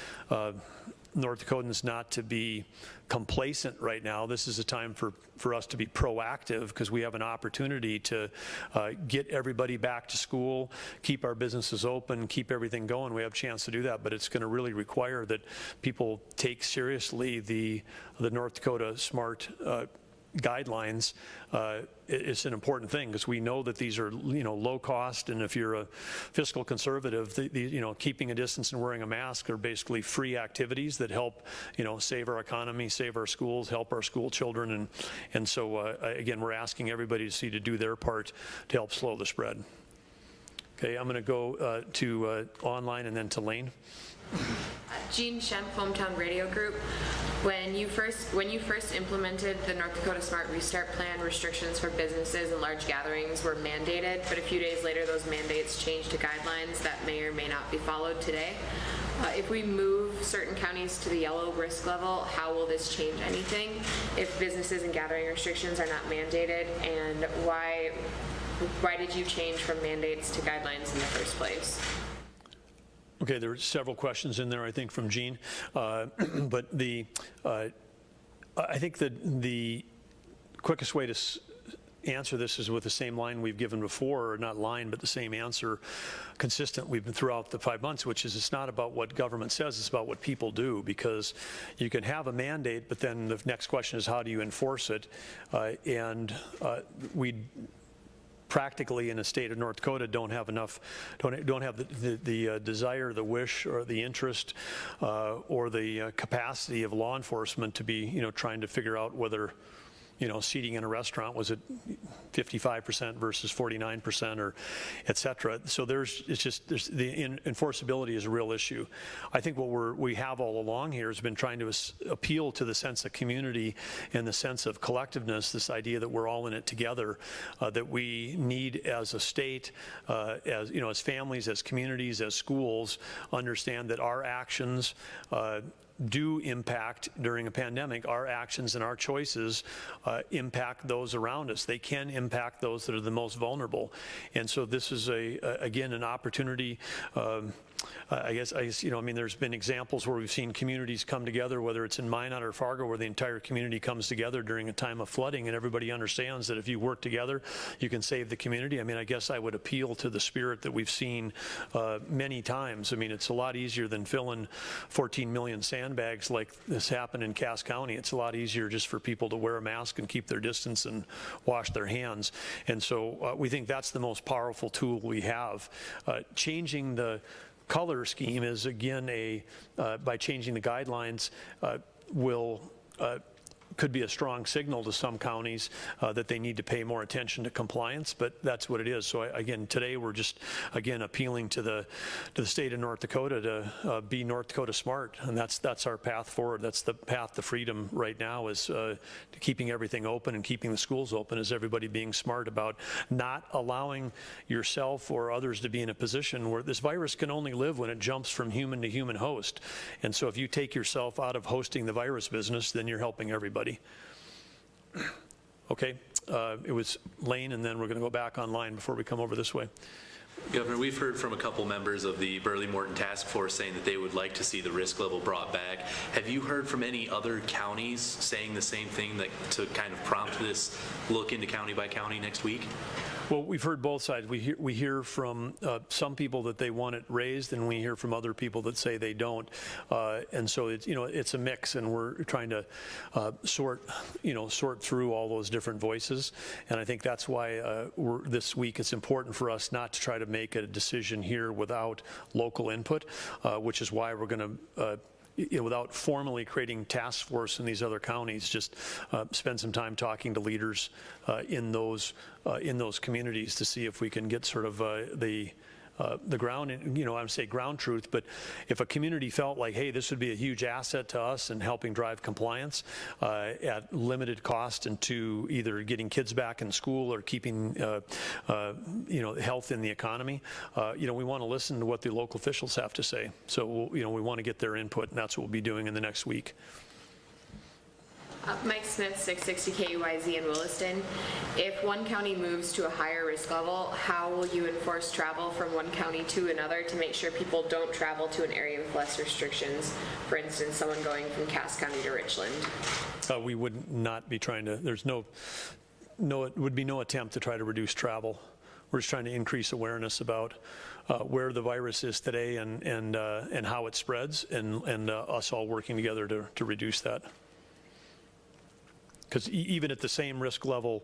North Dakotans not to be complacent right now. This is a time for us to be proactive, because we have an opportunity to get everybody back to school, keep our businesses open, keep everything going. We have a chance to do that, but it's going to really require that people take seriously the North Dakota SMART guidelines. It's an important thing, because we know that these are low cost, and if you're a fiscal conservative, keeping a distance and wearing a mask are basically free activities that help save our economy, save our schools, help our school children, and so again, we're asking everybody to do their part to help slow the spread. Okay, I'm going to go to online and then to Lane. Jean Shemp, Hometown Radio Group. When you first implemented the North Dakota Smart Restart Plan, restrictions for businesses and large gatherings were mandated, but a few days later those mandates changed to guidelines that may or may not be followed today. If we move certain counties to the yellow risk level, how will this change anything if businesses and gathering restrictions are not mandated, and why did you change from mandates to guidelines in the first place? Okay, there are several questions in there, I think, from Jean, but I think that the quickest way to answer this is with the same line we've given before, or not line, but the same answer consistent we've been throughout the 5 months, which is it's not about what government says, it's about what people do, because you can have a mandate, but then the next question is how do you enforce it, and we practically in the state of North Dakota don't have the desire, the wish, or the interest, or the capacity of law enforcement to be trying to figure out whether seating in a restaurant was at 55% versus 49% or et cetera. So the enforceability is a real issue. I think what we have all along here has been trying to appeal to the sense of community and the sense of collectiveness, this idea that we're all in it together, that we need as a state, as families, as communities, as schools, understand that our actions do impact during a pandemic. Our actions and our choices impact those around us. They can impact those that are the most vulnerable. And so this is again, an opportunity. I guess, there's been examples where we've seen communities come together, whether it's in Minot or Fargo, where the entire community comes together during a time of flooding, and everybody understands that if you work together, you can save the community. I guess I would appeal to the spirit that we've seen many times. It's a lot easier than filling 14 million sandbags like this happened in Cass County. It's a lot easier just for people to wear a mask and keep their distance and wash their hands. And so we think that's the most powerful tool we have. Changing the color scheme is, again, by changing the guidelines, could be a strong signal to some counties that they need to pay more attention to compliance, but that's what it is. So again, today we're just, again, appealing to the state of North Dakota to be North Dakota smart, and that's our path forward. That's the path to freedom right now, is keeping everything open and keeping the schools open, is everybody being smart about not allowing yourself or others to be in a position where this virus can only live when it jumps from human to human host. And so if you take yourself out of hosting the virus business, then you're helping everybody. Okay, it was Lane, and then we're going to go back online before we come over this way. Governor, we've heard from a couple members of the Burley-Morton Task Force saying that they would like to see the risk level brought back. Have you heard from any other counties saying the same thing, that to kind of prompt this look into county by county next week? Well, we've heard both sides. We hear from some people that they want it raised, and we hear from other people that say they don't. And so it's a mix, and we're trying to sort through all those different voices. And I think that's why this week it's important for us not to try to make a decision here without local input, which is why we're going to. Without formally creating task force in these other counties, just spend some time talking to leaders in those communities to see if we can get sort of the ground, I would say ground truth, but if a community felt like, hey, this would be a huge asset to us in helping drive compliance at limited cost into either getting kids back in school or keeping health in the economy, we want to listen to what the local officials have to say. So we want to get their input, and that's what we'll be doing in the next week. Mike Smith, 660 KUYZ in Williston. If one county moves to a higher risk level, how will you enforce travel from one county to another to make sure people don't travel to an area with less restrictions? For instance, someone going from Cass County to Richland. We would not be trying to, it would be no attempt to try to reduce travel. We're just trying to increase awareness about where the virus is today and how it spreads, and us all working together to reduce that. Because even at the same risk level,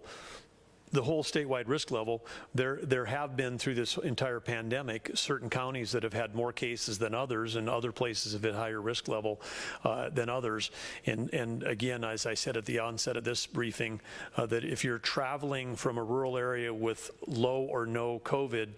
the whole statewide risk level, there have been through this entire pandemic certain counties that have had more cases than others, and other places have had higher risk level than others. And again, as I said at the onset of this briefing, that if you're traveling from a rural area with low or no COVID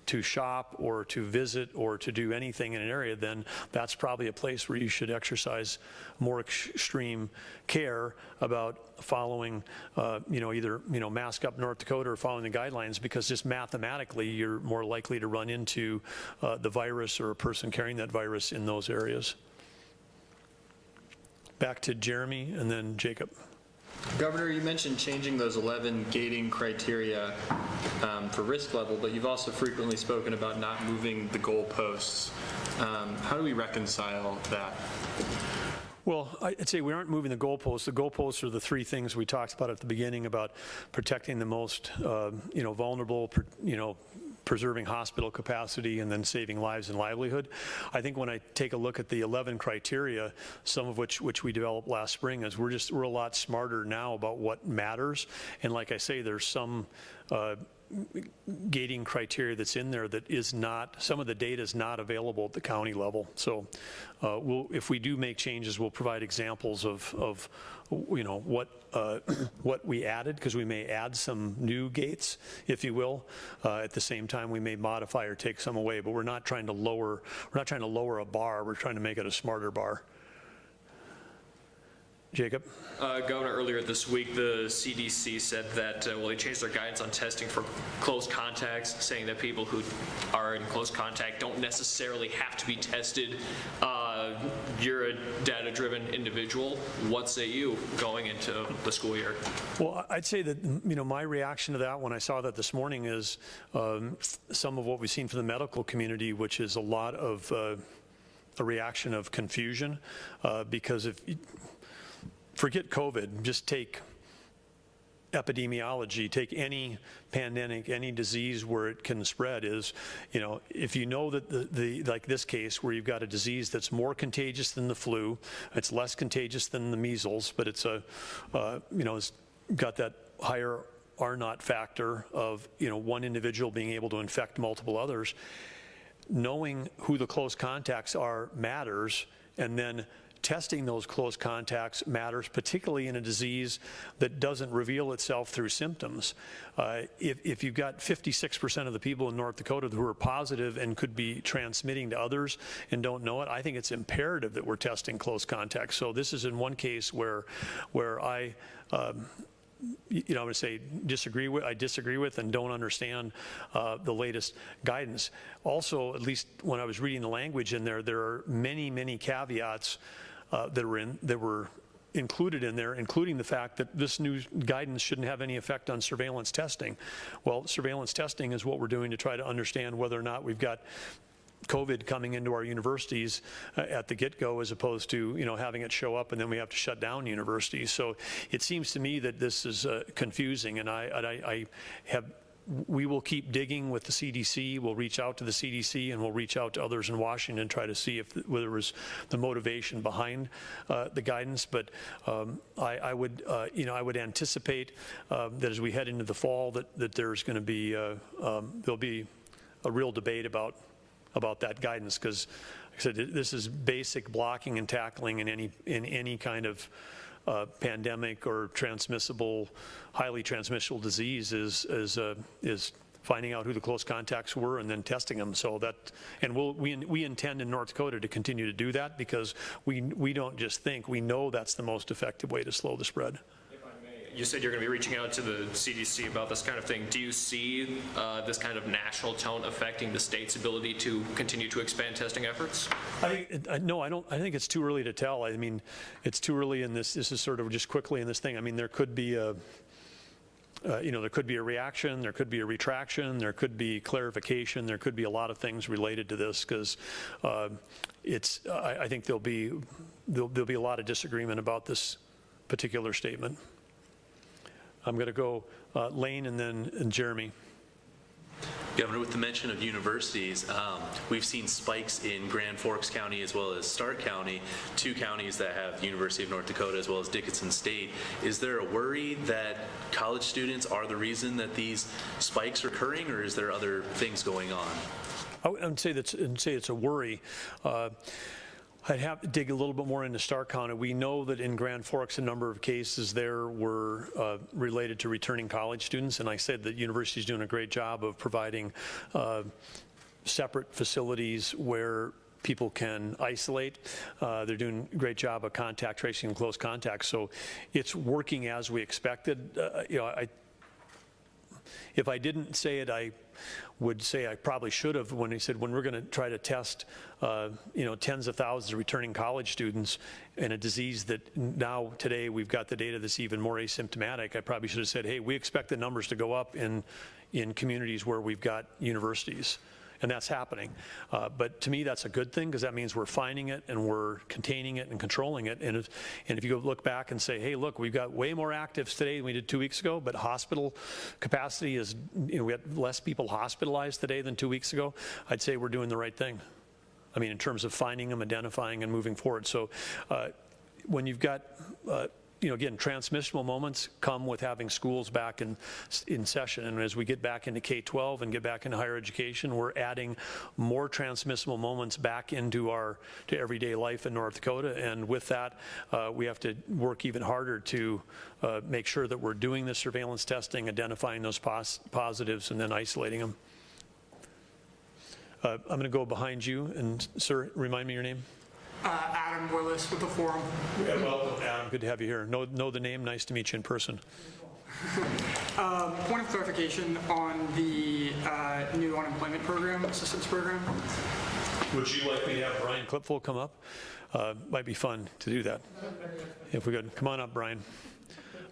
to shop or to visit or to do anything in an area, then that's probably a place where you should exercise more extreme care about following, either mask up North Dakota or following the guidelines, because just mathematically you're more likely to run into the virus or a person carrying that virus in those areas. Back to Jeremy and then Jacob. Governor, you mentioned changing those 11 gating criteria for risk level, but you've also frequently spoken about not moving the goalposts. How do we reconcile that? Well, I'd say we aren't moving the goalposts. The goalposts are the three things we talked about at the beginning about protecting the most, vulnerable, preserving hospital capacity, and then saving lives and livelihood. I think when I take a look at the 11 criteria, some of which we developed last spring, is we're a lot smarter now about what matters. And like I say, there's some gating criteria that's in there that is not, some of the data is not available at the county level. So if we do make changes, we'll provide examples of what we added, because we may add some new gates, if you will. At the same time, we may modify or take some away, but we're not trying to lower a bar. We're trying to make it a smarter bar. Jacob? Governor, earlier this week, the CDC said that, they changed their guidance on testing for close contacts, saying that people who are in close contact don't necessarily have to be tested. You're a data-driven individual. What say you going into the school year? Well, I'd say that, my reaction to that when I saw that this morning is some of what we've seen from the medical community, which is a lot of a reaction of confusion, because if forget COVID, just take epidemiology, take any pandemic, any disease where it can spread is, if you know that like this case where you've got a disease that's more contagious than the flu, it's less contagious than the measles, but it's it's got that higher R0 factor of, one individual being able to infect multiple others, knowing who the close contacts are matters, and then testing those close contacts matters, particularly in a disease that doesn't reveal itself through symptoms. If you've got 56% of the people in North Dakota who are positive and could be transmitting to others and don't know it, I think it's imperative that we're testing close contacts. So this is in one case where I would say I disagree with and don't understand the latest guidance. Also, at least when I was reading the language in there, there are many, many caveats that were included in there, including the fact that this new guidance shouldn't have any effect on surveillance testing. Well, surveillance testing is what we're doing to try to understand whether or not we've got COVID coming into our universities at the get-go, as opposed to having it show up and then we have to shut down universities. So it seems to me that this is confusing, and we will keep digging with the CDC. We'll reach out to the CDC and we'll reach out to others in Washington and try to see whether there was the motivation behind the guidance. But I would anticipate that as we head into the fall that there's going to be there'll be a real debate about that guidance, because like I said, this is basic blocking and tackling in any kind of pandemic or highly transmissible disease is finding out who the close contacts were and then testing them. So we intend in North Dakota to continue to do that, because we don't just think, we know that's the most effective way to slow the spread. You said you're going to be reaching out to the CDC about this kind of thing. Do you see this kind of national tone affecting the state's ability to continue to expand testing efforts? No, I don't. I think it's too early to tell. I mean, it's too early in this. This is sort of just quickly in this thing. I mean, there could be there could be a reaction, there could be a retraction, there could be clarification, there could be a lot of things related to this, because I think there'll be a lot of disagreement about this particular statement. I'm going to go Lane and then Jeremy. Governor, with the mention of universities, we've seen spikes in Grand Forks County as well as Stark County, two counties that have University of North Dakota as well as Dickinson State. Is there a worry that college students are the reason that these spikes are occurring, or is there other things going on? I would say it's a worry. I'd have to dig a little bit more into Stark County. We know that in Grand Forks, a number of cases there were related to returning college students, and I said that university is doing a great job of providing separate facilities where people can isolate. They're doing a great job of contact tracing and close contacts, so it's working as we expected. If I didn't say it, I would say I probably should have when he said when we're going to try to test tens of thousands of returning college students in a disease that now today we've got the data that's even more asymptomatic. I probably should have said, hey, we expect the numbers to go up in communities where we've got universities. And that's happening. But to me, that's a good thing, because that means we're finding it and we're containing it and controlling it. And if you go look back and say, hey, look, we've got way more actives today than we did 2 weeks ago, but hospital capacity is, we had less people hospitalized today than 2 weeks ago, I'd say we're doing the right thing. I mean, in terms of finding them, identifying, and moving forward. So when you've got you know, again, transmissible moments come with having schools back in session. And as we get back into K-12 and get back into higher education, we're adding more transmissible moments back into to everyday life in North Dakota. And with that, we have to work even harder to make sure that we're doing the surveillance testing, identifying those positives, and then isolating them. I'm going to go behind you. And sir, remind me your name. Adam Willis with the Forum. Yeah, welcome, Adam. Good to have you here. Know the name. Nice to meet you in person. Point of clarification on the new unemployment program, assistance program. Would you like me to have Brian Clipful come up? Might be fun to do that. If we could. Come on up, Brian.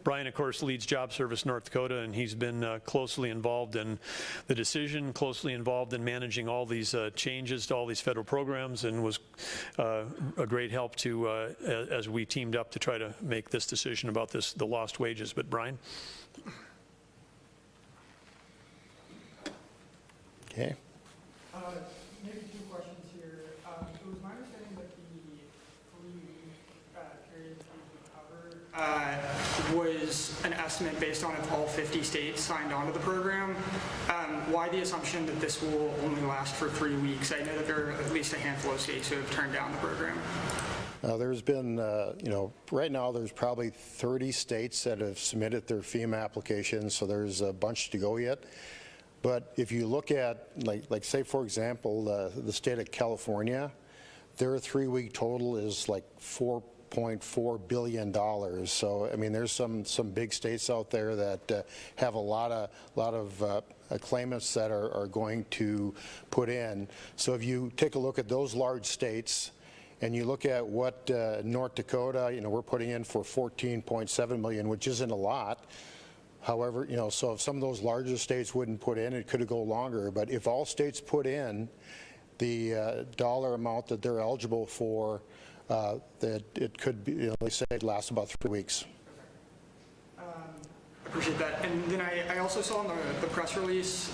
Brian, of course, leads Job Service North Dakota, and he's been closely involved in the decision, closely involved in managing all these changes to all these federal programs, and was a great help to as we teamed up to try to make this decision about the lost wages. But Brian? Okay. Maybe two questions here. It was my understanding that the 3-week period that we covered was an estimate based on if all 50 states signed on to the program. Why the assumption that this will only last for 3 weeks? I know that there are at least a handful of states who have turned down the program. There's been, you know, right now there's probably 30 states that have submitted their FEMA applications, so there's a bunch to go yet. But if you look at, like say, for example, the state of California, their 3-week total is like $4.4 billion. So, I mean, there's some big states out there that have a lot of claimants that are going to put in. So if you take a look at those large states, and you look at what North Dakota, you know, we're putting in for 14.7 million, which isn't a lot. However, you know, so if some of those larger states wouldn't put in, it could go longer. But if all states put in the dollar amount that they're eligible for, that it could be, you know, they say it lasts about 3 weeks. Appreciate that. And then I also saw in the press release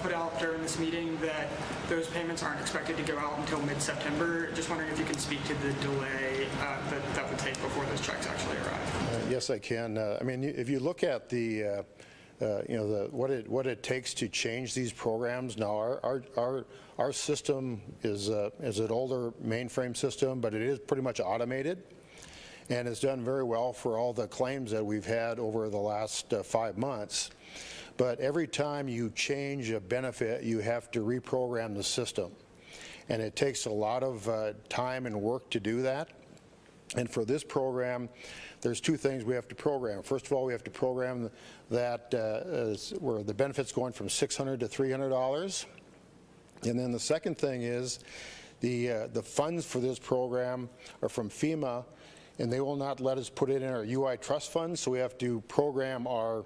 put out during this meeting that those payments aren't expected to go out until mid-September. Just wondering if you can speak to the delay that would take before those checks actually arrive. Yes, I can. I mean, if you look at the, you know, what it takes to change these programs. Now, our system is an older mainframe system, but it is pretty much automated, and it's done very well for all the claims that we've had over the last 5 months. But every time you change a benefit, you have to reprogram the system, and it takes a lot of time and work to do that. And for this program, there's 2 things we have to program. First of all, we have to program that where the benefit's going from $600 to $300. And then the second thing is the funds for this program are from FEMA, and they will not let us put it in our UI trust funds, so we have to program our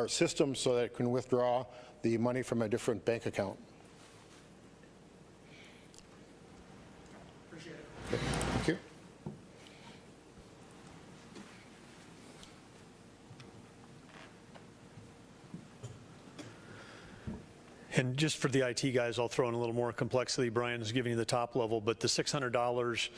system so that it can withdraw the money from a different bank account. Appreciate it. Okay. Thank you. And just for the IT guys, I'll throw in a little more complexity. Brian is giving you the top level, but the $600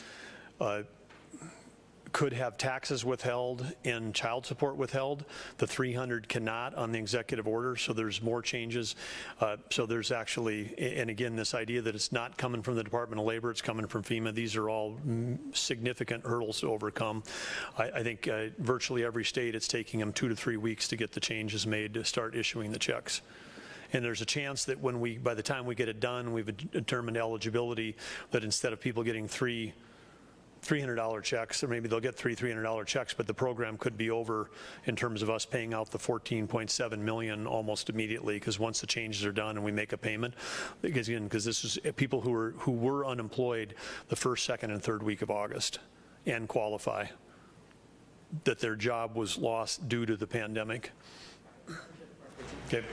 could have taxes withheld and child support withheld. The $300 cannot on the executive order, so there's more changes. So there's actually, and again, this idea that it's not coming from the Department of Labor, it's coming from FEMA. These are all significant hurdles to overcome. I think virtually every state, it's taking them 2 to 3 weeks to get the changes made to start issuing the checks. And there's a chance that by the time we get it done, we've determined eligibility, that instead of people getting $300 checks, or maybe they'll get $300 checks, but the program could be over in terms of us paying out the $14.7 million almost immediately, because once the changes are done and we make a payment, because this is people who were unemployed the first, second, and third week of August and qualify, that their job was lost due to the pandemic. Okay.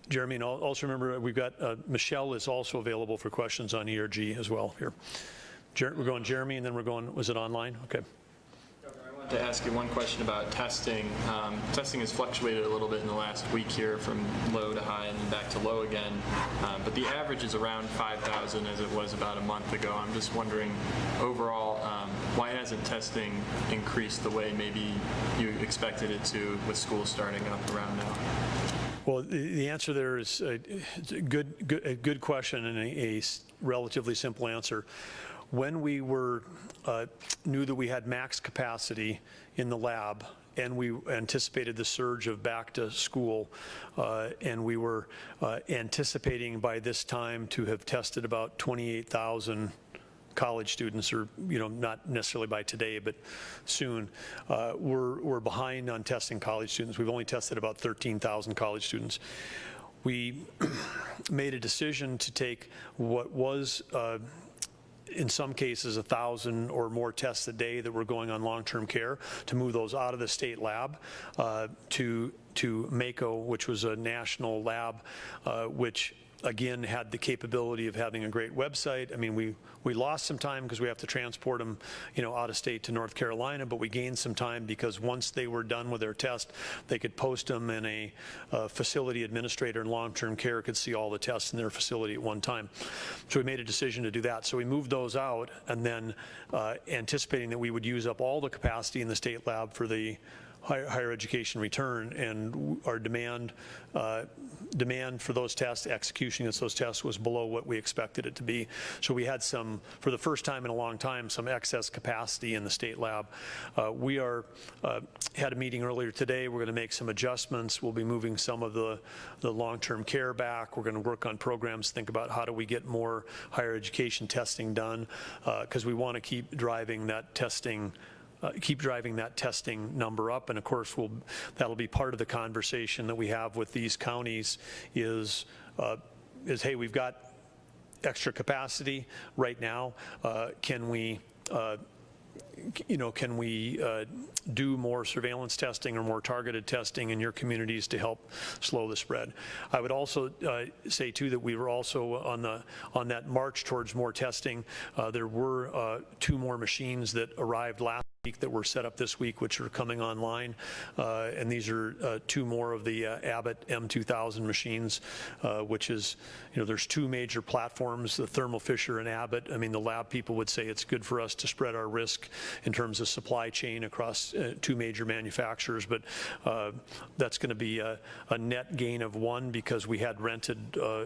Jeremy, and also remember we've got Michelle is also available for questions on ERG as well here. We're going Jeremy, and then we're going, was it online? Okay. Governor, I To ask you one question about testing. Testing has fluctuated a little bit in the last week here from low to high and then back to low again. But the average is around 5,000 as it was about a month ago. I'm just wondering overall, why hasn't testing increased the way maybe you expected it to with school starting up around now? Well, the answer there is a good question and a relatively simple answer. When we knew that we had max capacity in the lab and we anticipated the surge of back to school, and we were anticipating by this time to have tested about 28,000 college students, or not necessarily by today, but soon. We're behind on testing college students. We've only tested about 13,000 college students. We made a decision to take what was in some cases 1,000 or more tests a day that were going on long-term care, to move those out of the state lab to MACO, which was a national lab, which again had the capability of having a great website. I mean, we lost some time because we have to transport them, out of state to North Carolina, but we gained some time because once they were done with their test, they could post them, and a facility administrator in long-term care could see all the tests in their facility at one time. So we made a decision to do that. So we moved those out, and then anticipating that we would use up all the capacity in the state lab for the higher education return, and our demand for those tests, execution against those tests, was below what we expected it to be. So we had some, for the first time in a long time, some excess capacity in the state lab. We had a meeting earlier today. We're going to make some adjustments. We'll be moving some of the long-term care back. We're going to work on programs, think about how do we get more higher education testing done, because we want to keep driving that testing number up. And of course, that'll be part of the conversation that we have with these counties is hey, we've got extra capacity right now. Can we do more surveillance testing or more targeted testing in your communities to help slow the spread? I would also say too that we were also on that march towards more testing. There were 2 more machines that arrived last week that were set up this week, which are coming online, and these are 2 more of the Abbott M2000 machines, which is, there's 2 major platforms, the Thermo Fisher and Abbott. I mean, the lab people would say it's good for us to spread our risk in terms of supply chain across 2 major manufacturers, but that's going to be a net gain of 1 because we had rented,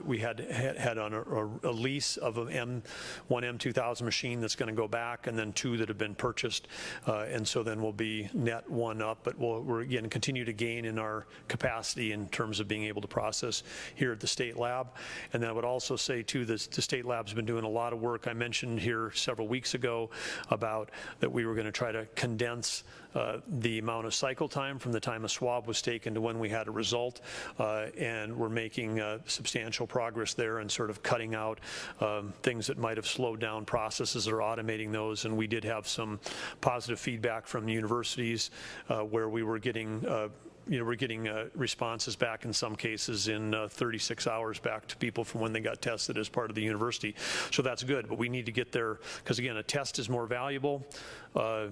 we had on a lease of one M2000 machine that's going to go back, and then 2 that have been purchased. And so then we'll be net 1 up, but we're again continue to gain in our capacity in terms of being able to process here at the state lab. And then I would also say too, the state lab's been doing a lot of work. I mentioned here several weeks ago about that we were going to try to condense the amount of cycle time from the time a swab was taken to when we had a result, and we're making substantial progress there and sort of cutting out things that might have slowed down processes or automating those. And we did have some positive feedback from universities where we were getting we're getting responses back in some cases in 36 hours back to people from when they got tested as part of the university. So that's good, but we need to get there because, again, a test is more valuable. A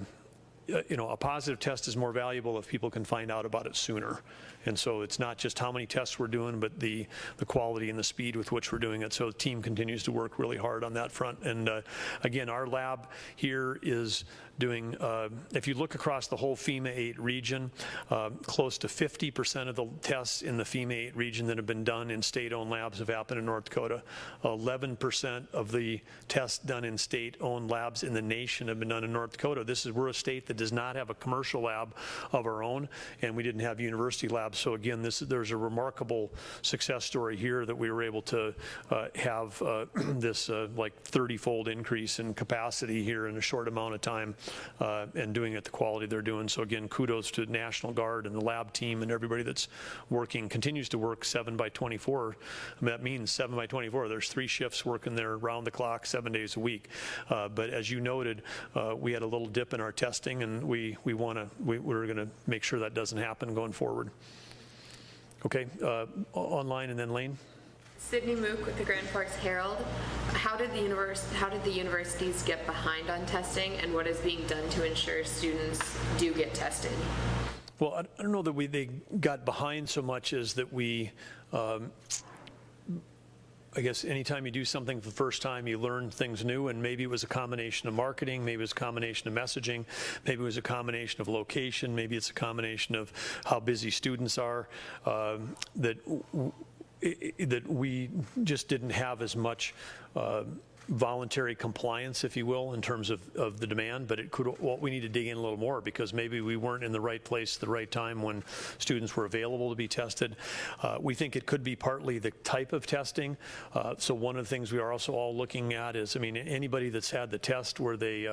positive test is more valuable if people can find out about it sooner. And so it's not just how many tests we're doing, but the quality and the speed with which we're doing it. So the team continues to work really hard on that front. And again, our lab here is doing, if you look across the whole FEMA 8 region, close to 50% of the tests in the FEMA 8 region that have been done in state-owned labs have happened in North Dakota. 11% of the tests done in state-owned labs in the nation have been done in North Dakota. We're a state that does not have a commercial lab of our own, and we didn't have university labs. So again, there's a remarkable success story here that we were able to have this like 30-fold increase in capacity here in a short amount of time, and doing it the quality they're doing. So again, kudos to National Guard and the lab team and everybody that's continues to work 7 by 24. I mean, that means 7 by 24. There's 3 shifts working there around the clock, 7 days a week. But as you noted, we had a little dip in our testing, and we're going to make sure that doesn't happen going forward. Okay, online and then Lane. Sydney Mook with the Grand Forks Herald. How did the universities get behind on testing, and what is being done to ensure students do get tested? Well, I don't know that they got behind so much as that we, I guess anytime you do something for the first time, you learn things new, and maybe it was a combination of marketing, maybe it was a combination of messaging, maybe it was a combination of location, maybe it's a combination of how busy students are, that we just didn't have as much voluntary compliance, if you will, in terms of the demand, but we need to dig in a little more because maybe we weren't in the right place at the right time when students were available to be tested. We think it could be partly the type of testing. So one of the things we are also all looking at is, I mean, anybody that's had the test where they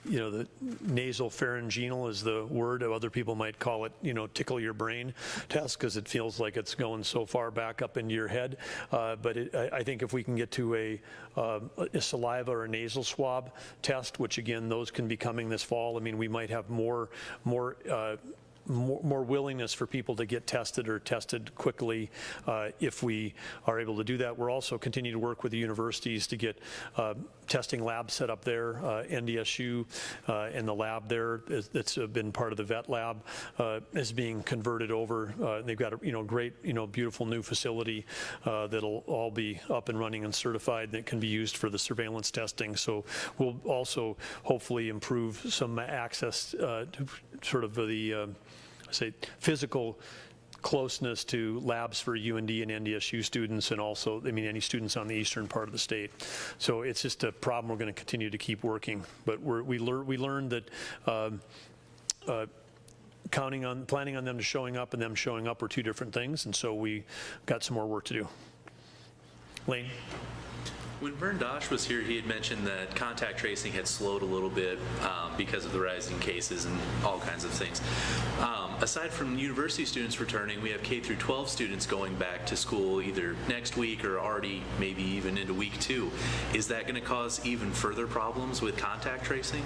the nasal pharyngeal is the word. Other people might call it, tickle your brain test because it feels like it's going so far back up into your head. But I think if we can get to a saliva or a nasal swab test, which again, those can be coming this fall, I mean, we might have more willingness for people to get tested or tested quickly if we are able to do that. We're also continuing to work with the universities to get testing labs set up there. NDSU and the lab there that's been part of the vet lab is being converted over. They've got a great, beautiful new facility that'll all be up and running and certified that can be used for the surveillance testing. So we'll also hopefully improve some access to sort of the physical closeness to labs for UND and NDSU students, and also, any students on the eastern part of the state. So it's just a problem we're going to continue to keep working. But we learned that planning on them showing up and them showing up are two different things, and so we got some more work to do. Lane? When Vern Dosh was here, he had mentioned that contact tracing had slowed a little bit because of the rising cases and all kinds of things. Aside from university students returning, we have K through 12 students going back to school either next week or already maybe even into week 2. Is that going to cause even further problems with contact tracing?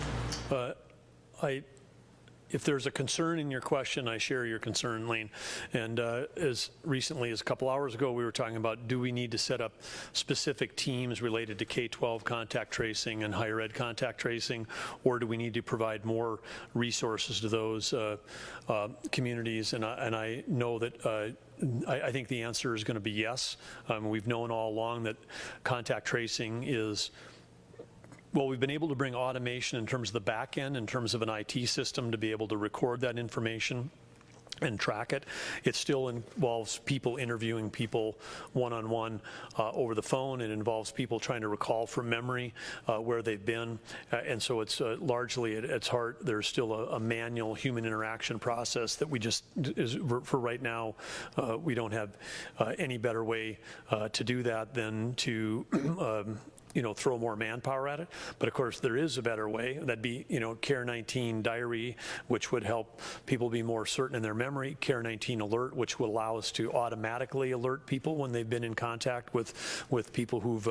If there's a concern in your question, I share your concern, Lane. And as recently as a couple hours ago, we were talking about, do we need to set up specific teams related to K-12 contact tracing and higher ed contact tracing, or do we need to provide more resources to those communities? And I know that I think the answer is going to be yes. We've known all along that contact tracing is, well, we've been able to bring automation in terms of the back end, in terms of an IT system to be able to record that information and track it. It still involves people interviewing people one-on-one over the phone. It involves people trying to recall from memory where they've been. And so it's largely at its heart, there's still a manual human interaction process that we just, for right now, we don't have any better way to do that than to throw more manpower at it. But of course, there is a better way. That'd be, Care-19 diary, which would help people be more certain in their memory. Care-19 alert, which would allow us to automatically alert people when they've been in contact with people who've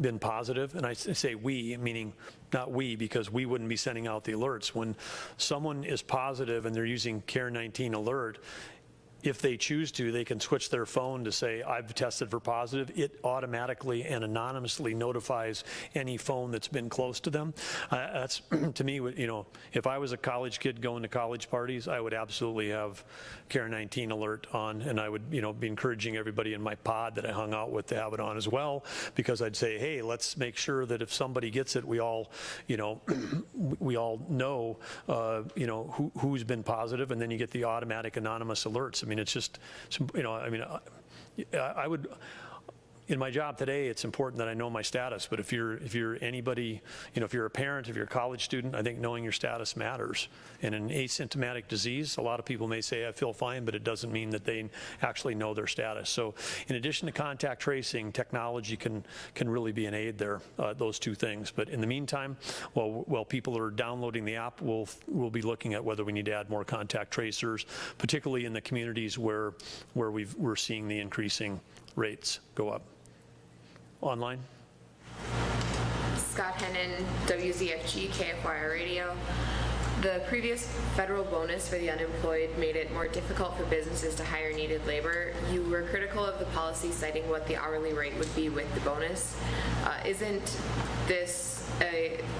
been positive. And I say we, meaning not we, because we wouldn't be sending out the alerts. When someone is positive and they're using Care-19 alert, if they choose to, they can switch their phone to say, I've tested for positive. It automatically and anonymously notifies any phone that's been close to them. That's, to me, if I was a college kid going to college parties, I would absolutely have Care-19 alert on, and I would, be encouraging everybody in my pod that I hung out with to have it on as well, because I'd say, hey, let's make sure that if somebody gets it, we all, we all know, who's been positive, and then you get the automatic anonymous alerts. I mean, it's just, I would, in my job today, it's important that I know my status, but if you're anybody, if you're a parent, if you're a college student, I think knowing your status matters. And in asymptomatic disease, a lot of people may say, I feel fine, but it doesn't mean that they actually know their status. So in addition to contact tracing, technology can really be an aid there, those two things. But in the meantime, while people are downloading the app, we'll be looking at whether we need to add more contact tracers, particularly in the communities where we're seeing the increasing rates go up. Online. Scott Hennon, WZFG, KFYR Radio. The previous federal bonus for the unemployed made it more difficult for businesses to hire needed labor. You were critical of the policy, citing what the hourly rate would be with the bonus. Isn't this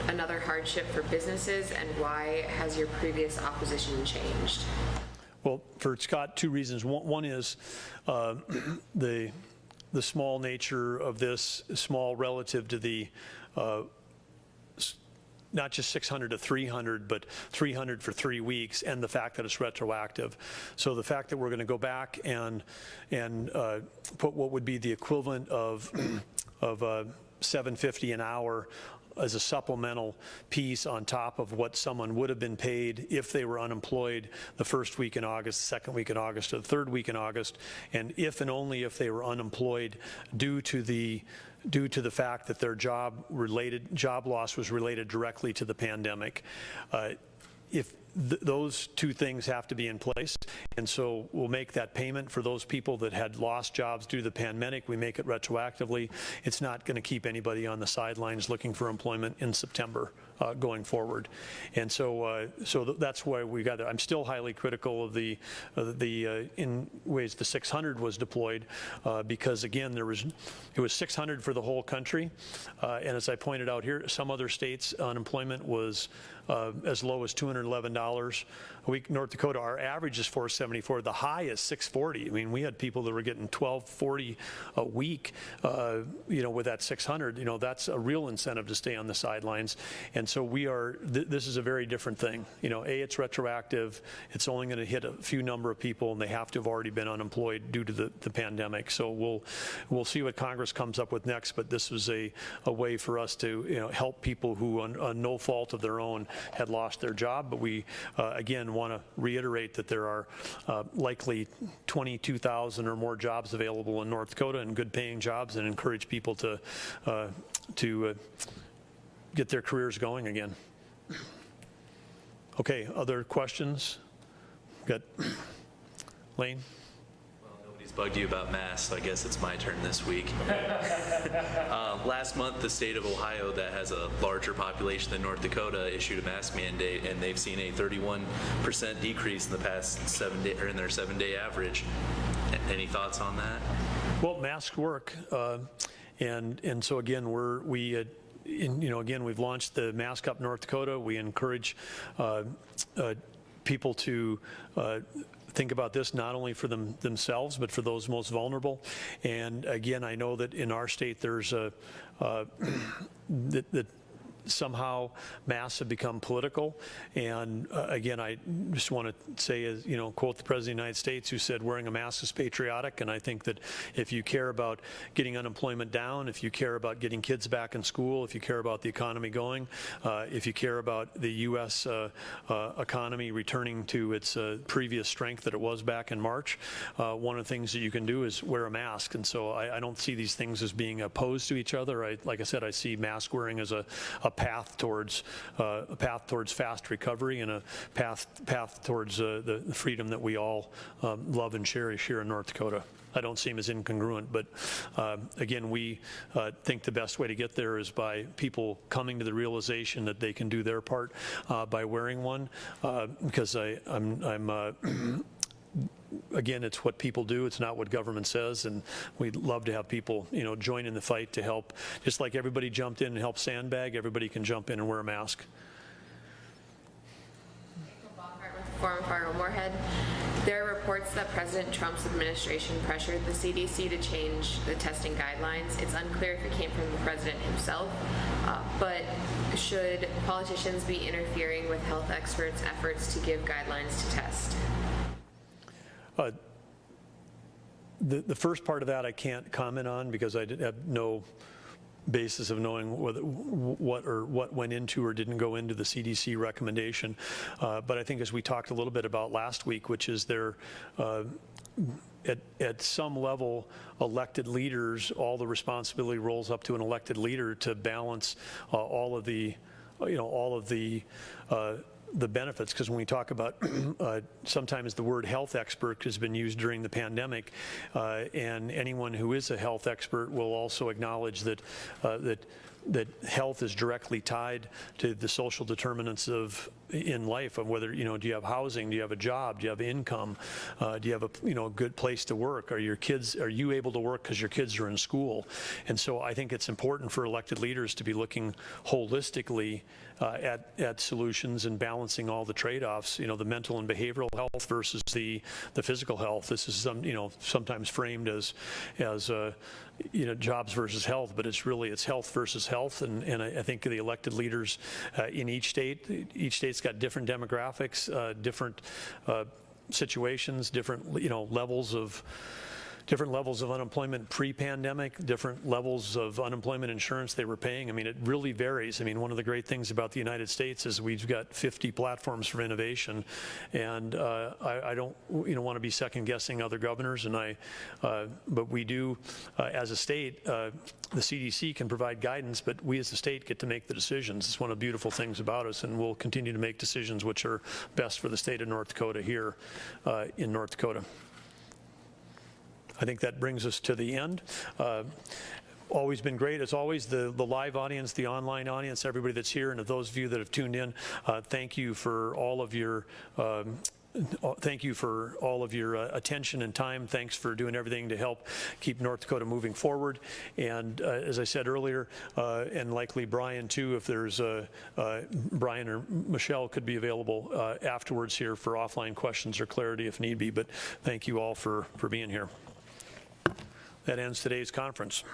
another hardship for businesses, and why has your previous opposition changed? Well, for Scott, two reasons. One is the small nature of this, small relative to the not just 600 to 300, but 300 for 3 weeks, and the fact that it's retroactive. So the fact that we're going to go back and put what would be the equivalent of $7.50 an hour as a supplemental piece on top of what someone would have been paid if they were unemployed the first week in August, the second week in August, or the third week in August, and if and only if they were unemployed due to the fact that their job loss was related directly to the pandemic. If those two things have to be in place, and so we'll make that payment for those people that had lost jobs due to the pandemic. We make it retroactively. It's not going to keep anybody on the sidelines looking for employment in September going forward. And so that's why we got there. I'm still highly critical of the in ways the 600 was deployed because again it was 600 for the whole country, and as I pointed out here, some other states unemployment was as low as $211 a week. North Dakota, our average is $474. The high is $640. I mean, we had people that were getting $1,240 a week, with that 600. That's a real incentive to stay on the sidelines. And so we are. This is a very different thing. It's retroactive. It's only going to hit a few number of people, and they have to have already been unemployed due to the pandemic. So we'll see what Congress comes up with next. But this was a way for us to help people who, on no fault of their own, had lost their job. But we again want to reiterate that there are likely 22,000 or more jobs available in North Dakota, and good paying jobs, and encourage people to get their careers going again. Okay, other questions? Got Lane? Nobody's bugged you about masks, so I guess it's my turn this week. Last month, the state of Ohio, that has a larger population than North Dakota, issued a mask mandate, and they've seen a 31% decrease in the past 7 day, or in their 7-day average. Any thoughts on that? Well, masks work, and so again, we've launched the Mask Up North Dakota. We encourage people to think about this not only for themselves, but for those most vulnerable. And again, I know that in our state there's that somehow masks have become political. And again, I just want to say, as quote the President of the United States, who said wearing a mask is patriotic. And I think that if you care about getting unemployment down, if you care about getting kids back in school, if you care about the economy going, if you care about the U.S. Economy returning to its previous strength that it was back in March, one of the things that you can do is wear a mask. And so I don't see these things as being opposed to each other. Like I said, I see mask wearing as a path towards fast recovery, and a path towards the freedom that we all love and cherish here in North Dakota. I don't see them as incongruent, but again, we think the best way to get there is by people coming to the realization that they can do their part by wearing one, because again, it's what people do. It's not what government says, and we'd love to have people, join in the fight to help. Just like everybody jumped in and helped sandbag, everybody can jump in and wear a mask. Forum Fargo-Moorhead. There are reports that President Trump's administration pressured the CDC to change the testing guidelines. It's unclear if it came from the president himself, but should politicians be interfering with health experts' efforts to give guidelines to test? The first part of that I can't comment on, because I have no basis of knowing what went into or didn't go into the CDC recommendation. But I think, as we talked a little bit about last week, which is there at some level, elected leaders, all the responsibility rolls up to an elected leader to balance all of the benefits. Because when we talk about sometimes the word health expert has been used during the pandemic, and anyone who is a health expert will also acknowledge that that health is directly tied to the social determinants in life, of whether, do you have housing, do you have a job, do you have income, do you have a good place to work, are you able to work because your kids are in school? And so I think it's important for elected leaders to be looking holistically at solutions and balancing all the trade-offs, the mental and behavioral health versus the physical health. This is sometimes framed as jobs versus health, but it's health versus health. And I think the elected leaders in each state's got different demographics, different situations, different levels of unemployment pre-pandemic, different levels of unemployment insurance they were paying. I mean, it really varies. I mean, one of the great things about the United States is we've got 50 platforms for innovation, and I don't, want to be second guessing other governors, but we do, as a state, the CDC can provide guidance, but we as a state get to make the decisions. It's one of the beautiful things about us, and we'll continue to make decisions which are best for the state of North Dakota here in North Dakota. I think that brings us to the end. Always been great, as always, the live audience, the online audience, everybody that's here, and to those of you that have tuned in, thank you for all of your attention and time. Thanks for doing everything to help keep North Dakota moving forward. And as I said earlier, and likely Brian too, if there's Brian or Michelle could be available afterwards here for offline questions or clarity if need be. But thank you all for being here. That ends today's conference.